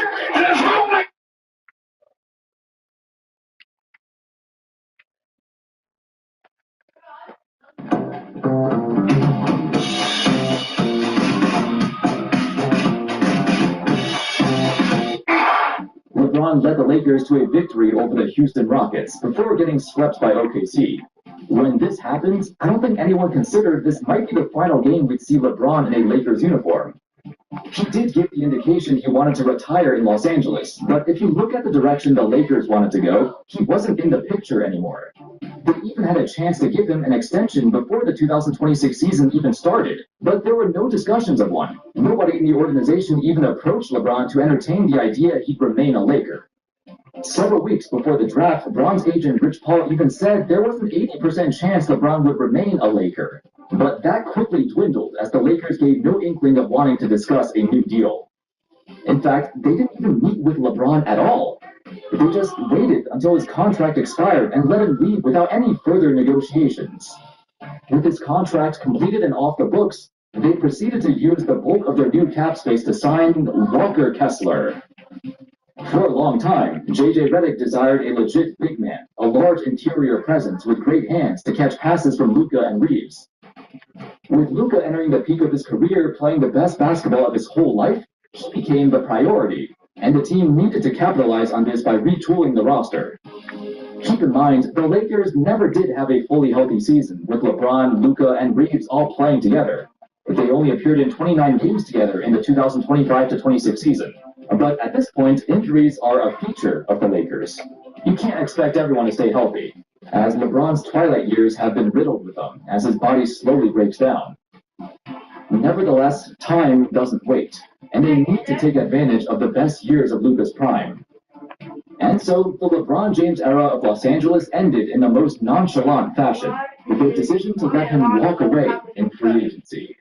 LeBron led the Lakers to a victory over the Houston Rockets before getting swept by OKC. When this happened, I don't think anyone considered this might be the final game we'd see LeBron in a Lakers uniform. He did give the indication he wanted to retire in Los Angeles, but if you look at the direction the Lakers wanted to go, he wasn't in the picture anymore. They even had a chance to give him an extension before the 2026 season even started, but there were no discussions of one. Nobody in the organization even approached LeBron to entertain the idea he'd remain a Laker. Several weeks before the draft, LeBron's agent Rich Paul even said there was an 80% chance LeBron would remain a Laker. But that quickly dwindled as the Lakers gave no inkling of wanting to discuss a new deal. In fact, they didn't even meet with LeBron at all. They just waited until his contract expired and let him leave without any further negotiations. With his contract completed and off the books, they proceeded to use the bulk of their new cap space to sign Walker Kessler. For a long time, J.J. Redick desired a legit big man, a large interior presence with great hands to catch passes from Luka and Reeves. With Luka entering the peak of his career playing the best basketball of his whole life, he became the priority, and the team needed to capitalize on this by retooling the roster. Keep in mind, the Lakers never did have a fully healthy season, with LeBron, Luka, and Reeves all playing together. They only appeared in 29 games together in the 2025-26 season. But at this point, injuries are a feature of the Lakers. You can't expect everyone to stay healthy, as LeBron's twilight years have been riddled with them as his body slowly breaks down. Nevertheless, time doesn't wait, and they need to take advantage of the best years of Luka's prime. And so, the LeBron James era of Los Angeles ended in the most nonchalant fashion, with a decision to let him walk away in free agency.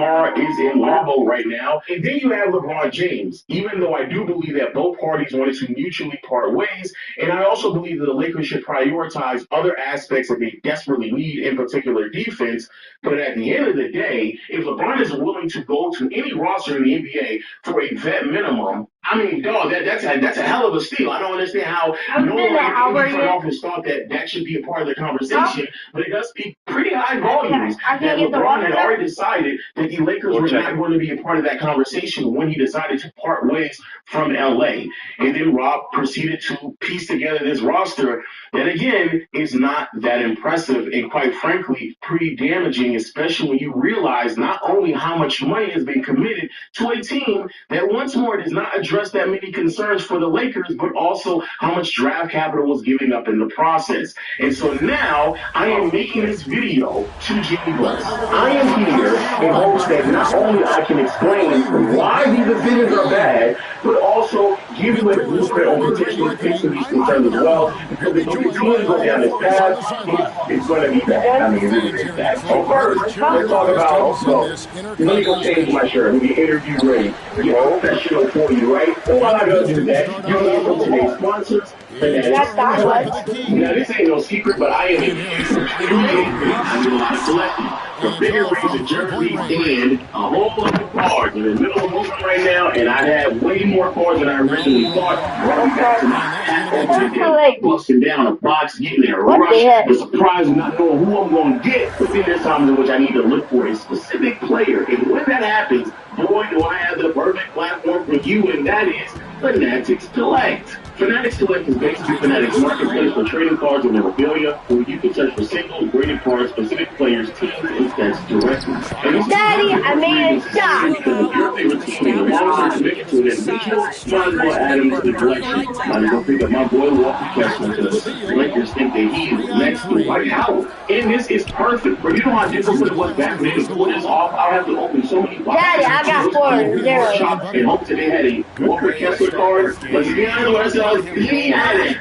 Is in limbo right now. And then you have LeBron James, even though I do believe that both parties wanted to mutually part ways. And I also believe that the Lakers should prioritize other aspects that they desperately need, in particular defense. But at the end of the day, if LeBron is willing to go to any roster in the NBA for a vet minimum, I mean, dog, that's a hell of a steal. I don't understand how no one in the front office thought that should be a part of the conversation, but it does speak pretty high volumes that LeBron had already decided that the Lakers were not going to be a part of that conversation when he decided to part ways from LA. And then Rob proceeded to piece together this roster that, again, is not that impressive and, quite frankly, pretty damaging, especially when you realize not only how much money has been committed to a team that, once more, does not address address that many concerns for the Lakers, but also how much draft capital was given up in the process. And so now I am making this video to Jimmy Buss. I am here in hopes that not only I can explain why these decisions are bad, but also give you a blueprint on potentially fixing these concerns as well. Because if you continue to go down this path, it's going to be bad. I mean, it's really bad. So first, let's talk about, let me go change my shirt. Let me get interview ready. Get professional for you, right? So while I go do that, you know from today's sponsors. Now, this ain't no secret, but I am a I do a lot of collecting. The bigger rings, jersey, and a whole lot of cards. I'm in the middle of moving right now, and I have way more cards than I originally thought. Running back to my pack over there, busting down a box, getting there, rush, the surprise of not knowing who I'm going to get. But then there's times in which I need to look for a specific player, and when that happens, boy, do I have the perfect platform for you, and that is Fanatics Collect. Fanatics Collect is basically Fanatics marketplace for trading cards and memorabilia, where you can search for single graded cards, specific players, teams, and stats directly. Daddy, I made a shot. Because your favorite team is long-term committed to an individual, might as well add him to the collection. Might as well pick up my boy Walker Kessler because the Lakers think that he is next to White Howard. And this is perfect. For you know how difficult it was back then to pull this off? I'll have to open so many boxes. Daddy, I got 4-0. Shop and hope that they had a Walker Kessler card. Let's be honest with ourselves. He had it.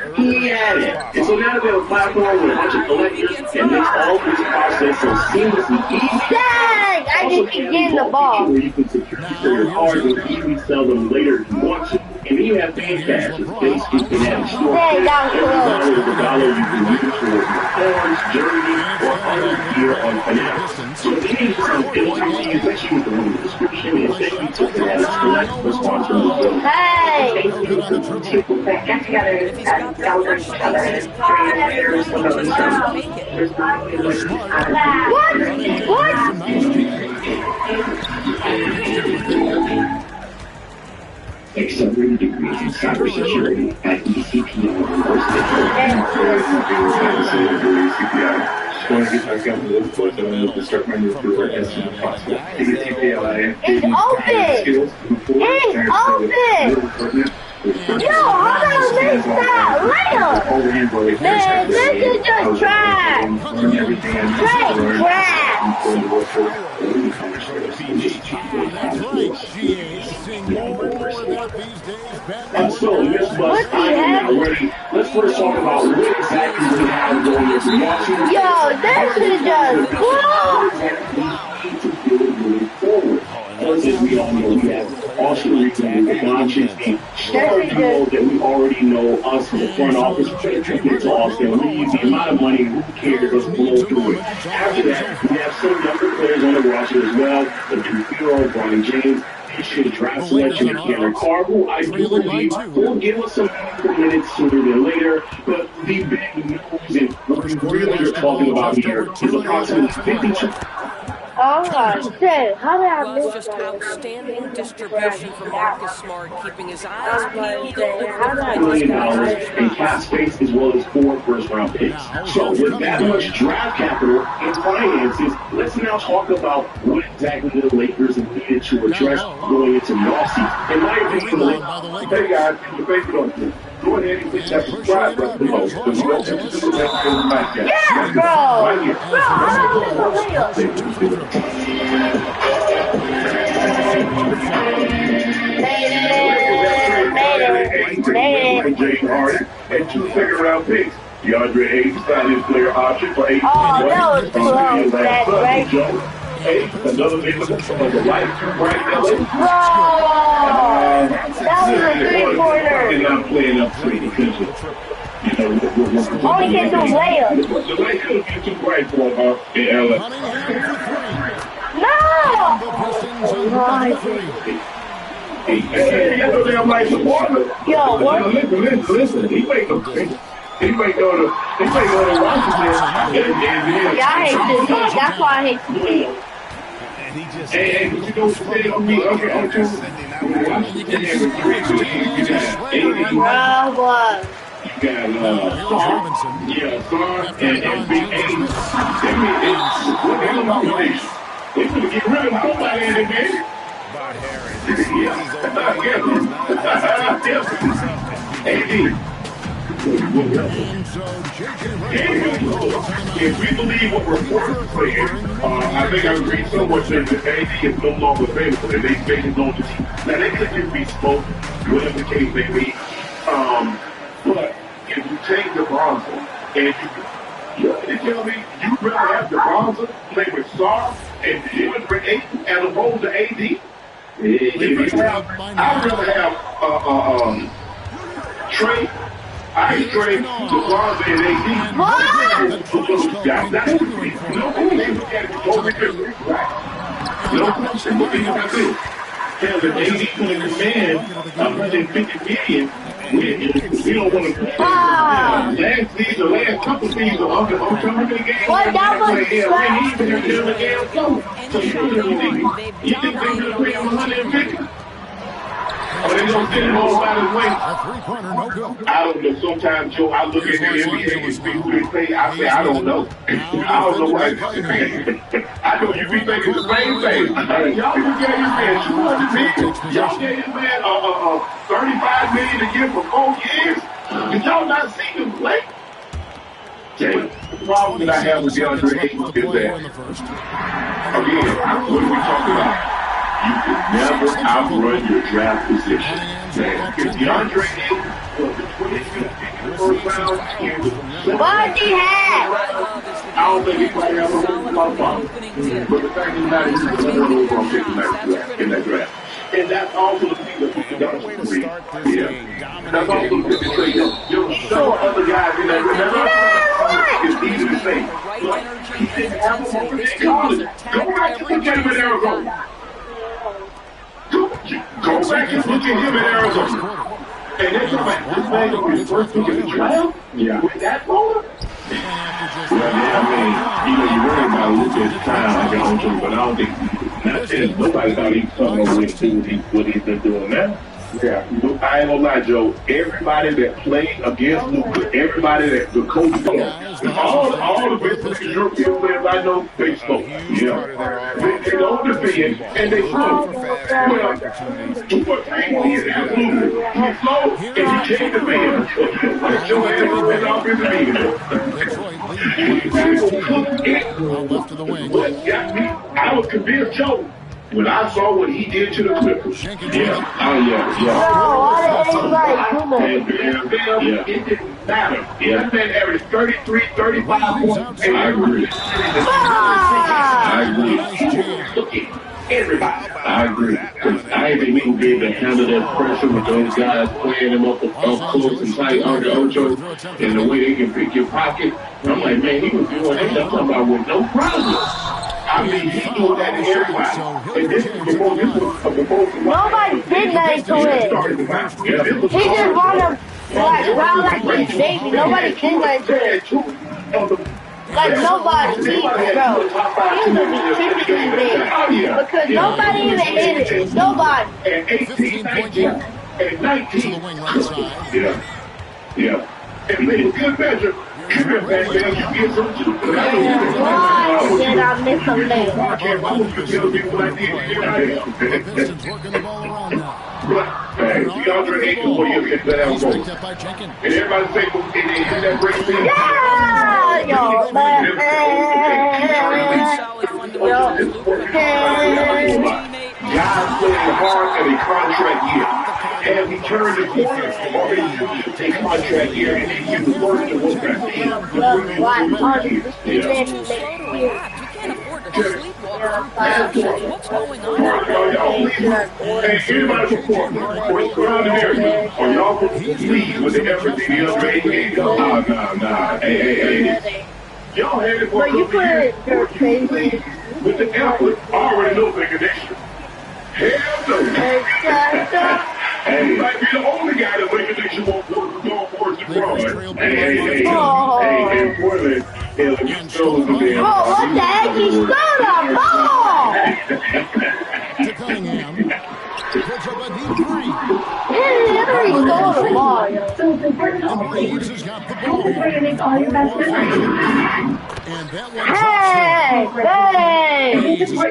And so now that we have a platform with a bunch of collectors and makes all this process so seamlessly easy. Dang! I just keep getting the ball. Where you can secure your cards and easily sell them later if you want to. And then you have fan cash. It's basically you can have a store. Every dollar is a dollar you can use for your cards, jerseys, or other gear on Fanatics. So if you need some interviews, make sure you can read the description and thank you to Fanatics Collect for sponsoring the show. Hey! Get together and celebrate each other and Accelerated degrees in cybersecurity at ECPI. Just want to get back out to the foot and start my new career as soon as possible. It's open! It's open! Yo, how about I missed that later? Man, this is just trash! And so, Miss Bus, I am now ready. Let's first talk about what exactly we have going into Washington. Yo, this is just cool! As we all know, we have Austin Reed with launches the star duo that we already know, us in the front office, tribute to Austin Reed, the amount of money, who cares, let's blow through it. After that, we have some younger players on the roster as well, the Duke Hero, Brian James, His draft selection of Cameron Carr, who I do believe will give us some minutes sooner than later. But the big news and what we really are talking about here is approximately 52. Oh my shit, how did I miss Just that? outstanding distribution from Marcus Smart, keeping his eyes peeled $1 million in cap space as well as 4 first-round picks. So with that much draft capital and finances, let's now talk about what exactly the Lakers needed to address going into the offseason. In my opinion, hey guys, thank you on this. Go ahead and hit that subscribe button below. Yeah, bro! Bro, how did and 2 second-round picks. DeAndre Ayton signed his player option for 8 that was close. That's right. Another name from the light right LA. That was a 3-pointer. They're not playing up to the potential. All he can do is layup. The light could get too bright for him in LA. Yo, what? Listen. He might go to Washington. Yeah, I hate this game. That's why I hate this game. Hey, but you know what you say on me? Okay, on two. What? You got Star and Big A. They could get rid of somebody in the game. about Harris. He's always does not hesitate to pass up and if we believe what reports saying, I think I read somewhere that AD is no longer available and they say he's on the team. Now they could just be spoke, whatever the case may be. But if you take DeBronzo and you tell me you'd rather have DeBronzo play with Sar and Jimmy for 8 as opposed to AD? I'd rather have Trey. I trade DeBronzo and AD. Have an AD putting command $150 million. We don't want to. Last season, last couple seasons, I'm trying to get what that was? So you think they're going to pay him $150? Oh, they don't get him all out of his way. I don't know. Sometimes, Joe, I look at the NBA and see who they pay. I say, I don't know. I don't know why. I know you be thinking the same thing. Y'all gave this man $200 million. Y'all gave this man $35 million a year for 4 years. Did y'all not see him play? The problem that I have with DeAndre Ayton is that, again, what are we talking about? You can never outrun your draft position. If DeAndre Ayton was the 25th first round, what he had? I don't think anybody ever won my problem. But the fact of the matter is, he's the number one overall pick in that draft. And that's also the thing that people don't agree. Yeah. That's also the thing that say, there several other guys in that draft. It's easy to say, look, he didn't have a moment in college. Go back to the game in Arizona. Go back and look at him in Arizona. And they're talking about this man on his first pick in the draft? Yeah. With that motor? Well, yeah, I mean, you worry about a little bit of time, like I don't know, but I don't think nobody thought he was talking about what he's been doing now. Yeah, I ain't gonna lie, Joe. Everybody that played against Luka, everybody that the coach, all the best European players I know, they spoke. Yeah, they don't defend and they spoke. Well, he's absolutely he's slow and he can't defend. But Joe has what got me? I was convinced, Joe. When I saw what he did to the Clippers, it didn't matter. That man averaged 33, 35 points. I agree. Everybody. I agree. I ain't think we can be able to handle that pressure with those guys playing him up close and tight under Ocho and the way they can pick your pocket. I'm like, man, he was doing that. I'm talking about with no problem. I mean, he's doing that to everybody. And this is before nobody did nothing to him. He just wanted to run like a baby. Nobody did nothing to him. Like nobody, bro. He was be tripping big. Because nobody even hit it. Nobody. And 18, 19, and 19. Yeah. And made a good measure. You get some too. Why did I miss a leg? DeAndre Ayton, what do you get that out? And everybody say, and they hit that break thing. Guys playing hard in a contract year. Have he turned the corner or is he a contract year and then give the work to work back in? You can't afford to sleepwalk. What's going on? Hey, anybody support me? Or surrounding area? Or y'all please with the effort to the other 88? Nah. Hey. Y'all had it for a couple years. With the effort, I already know the connection. Hell no. And you might be the only guy that make a nation won't work the fraud. Hey, Portland. What the heck? He stole the ball! To Cunningham. Puts up a deep three. He literally stole the ball. And Reeves has got the ball. And that one's hey! Reeves has got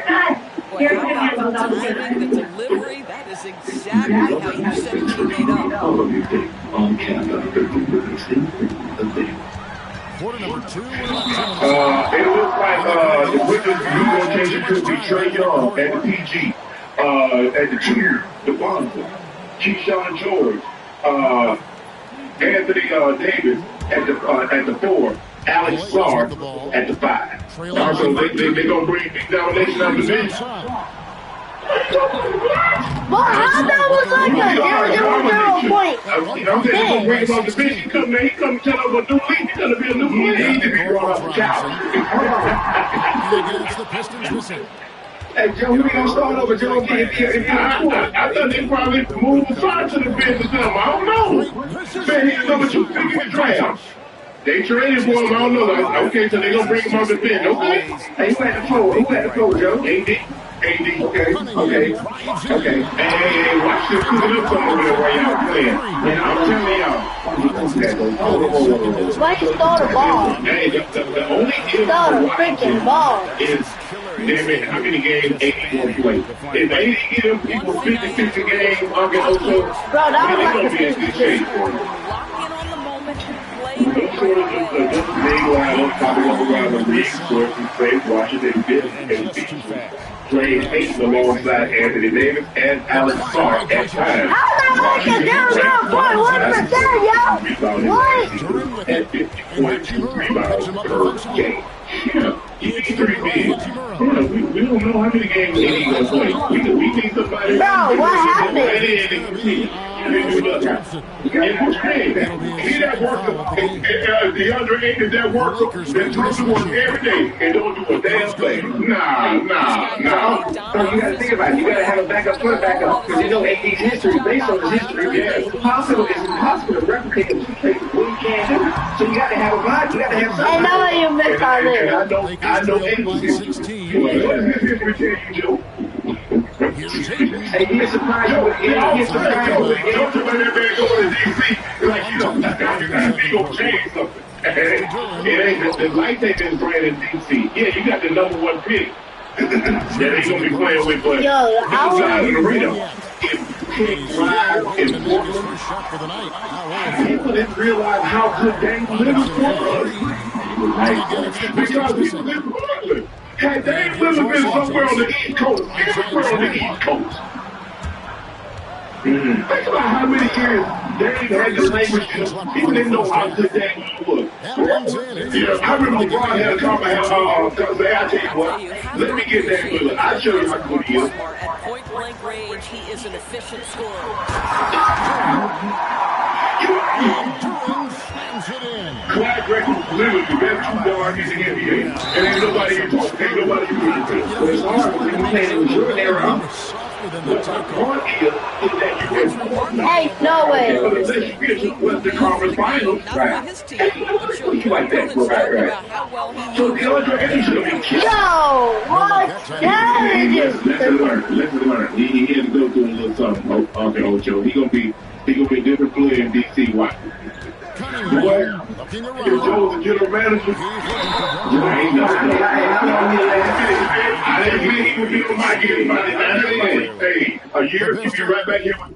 5. how about the timing, the delivery? That is exactly how you set a teammate up. Quarter number 2, we're about 2 minutes. It looks like the quickest new rotation could be Trey Young at the PG, at the 2, Devonta, Keyshawn George, Anthony Davis at the 4, Alex Sarr at the 5. So they gonna bring big domination of the bench. Well, how that was like a 0-0 point? I'm saying he's bring him off the bench. He come tell us what new league. He's gonna be a new player. He need to be brought off the couch. Against the Pistons missing. Hey, Joe, we gonna start over, Joe. I thought they probably moved Sarr to the bench or something. I don't know. Man, he's number 2 pick in the draft. They traded for him. I don't know. Okay, so they gonna bring him off the bench. Okay. Hey, who at the floor? Joe? AD. Okay. Hey, watch this cool up over there while y'all playing. And I'm telling y'all. Why you stole the ball? Hey, the only issue Stole the freaking ball. is, how many games 81 play? If 80 get them people 50 games, Uncle Ocho, bro, that was they're like going to be in good shape. Lock in on the moment and play They go out on top of around the league, sources, Faith, Washington, Bill, and playing 8 alongside Anthony Davis and Alex Sarr at times. How that like a 0.1%, yo? What? At 50.2 rebounds per game. Yeah, he needs 3 bigs. We don't know how many games he's going to play. We need somebody. Bro, what happened? He that works, DeAndre Ayton, that works, that comes to work every day and don't do a damn thing. Nah. So you got to think about it. You got to have a backup for a backup. Because you know AD's history, based on his history, it's impossible to replicate what he can't do. So you got to have a body. You got to have something. I know you missed all this. I know AD's history. What does his history tell you, Joe? Hey, he's surprised with it. He's surprised with it. Don't you let that man go to DC. Like, he gonna change something. It ain't the light taking brand in DC. Yeah, you got the number 1 pick. That they gonna be playing with, but outside of the radar. People didn't realize how good Dame Lillard was. Because he was in Brooklyn. Had Dame Lillard been somewhere on the East Coast, think about how many years Dame had the language. People didn't know how good Dame was. Yeah, I remember LeBron had a comment. I tell you what, let me get Dame Lillard. I'll show you how good he is. At point blank range, he is an efficient scorer. Clyde Drexler was literally the best 2 guard in the NBA. And ain't nobody can talk. Ain't nobody can do it. It's hard when you play in the Jordan era. What's the point is that you get hey, no way. Unless you get to Western Conference Finals. Right. You like that. Right. So DeAndre Ayton should have been killed. Yo, what? Lesson learned. He had to go through a little something. Okay, Ocho. He gonna be a different player in DC. Watch. Boy, if Joe's the general manager, I didn't mean he would be on my game. Hey, a year, he'll be right back here on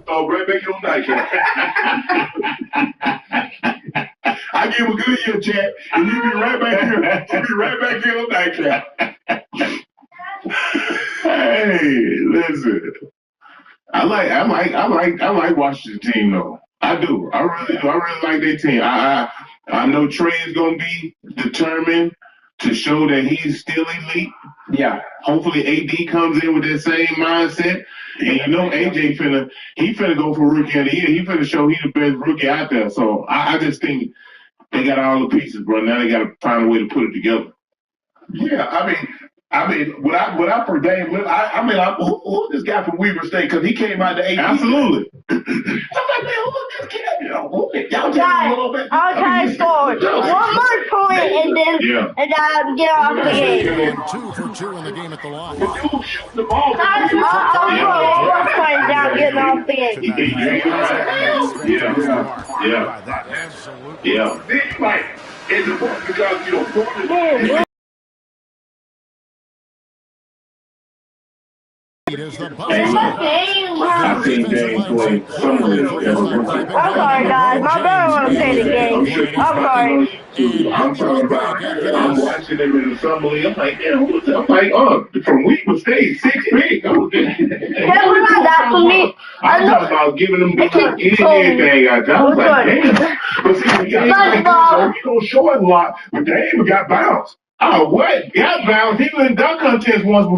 nightcap. I give him a good year, Chad, and he'll be right back here. He'll be right back here on nightcap. Hey, listen. I like Washington team though. I do. I really do. I really like their team. I know Trey is gonna be determined to show that he's still elite. Yeah. Hopefully AD comes in with that same mindset. And you know AJ finna go for rookie of the year. He finna show he's the best rookie out there. So I just think they got all the pieces, bro. Now they gotta find a way to put it together. Yeah, I mean, what I for Dame Lillard, who's this guy from Weaver State? Because he came out the 80s. Absolutely. I'm like, man, who's this kid? Y'all tell me a little bit. I'll try to score one more point and then get off the game. 2 for 2 in the game at the line. The dude shooting the ball. I'll score one more point down getting off the game. Yeah. Then you might, it's important because, Portland. lead as the buzzer Game. I've seen Dame play summer league. I'm sorry, guys. My brother want to play the game. I'm sorry. I'm talking about, I'm watching him in the summer league. I'm like, damn, who's that? I'm like, oh, from Weaver State, 6 feet. That's what that's for me. I'm talking about giving them anything I got. I was like, damn. But see, when you don't show it a lot, but Dame got bounced. Oh, what? Got bounced. He was in dunk contest once before.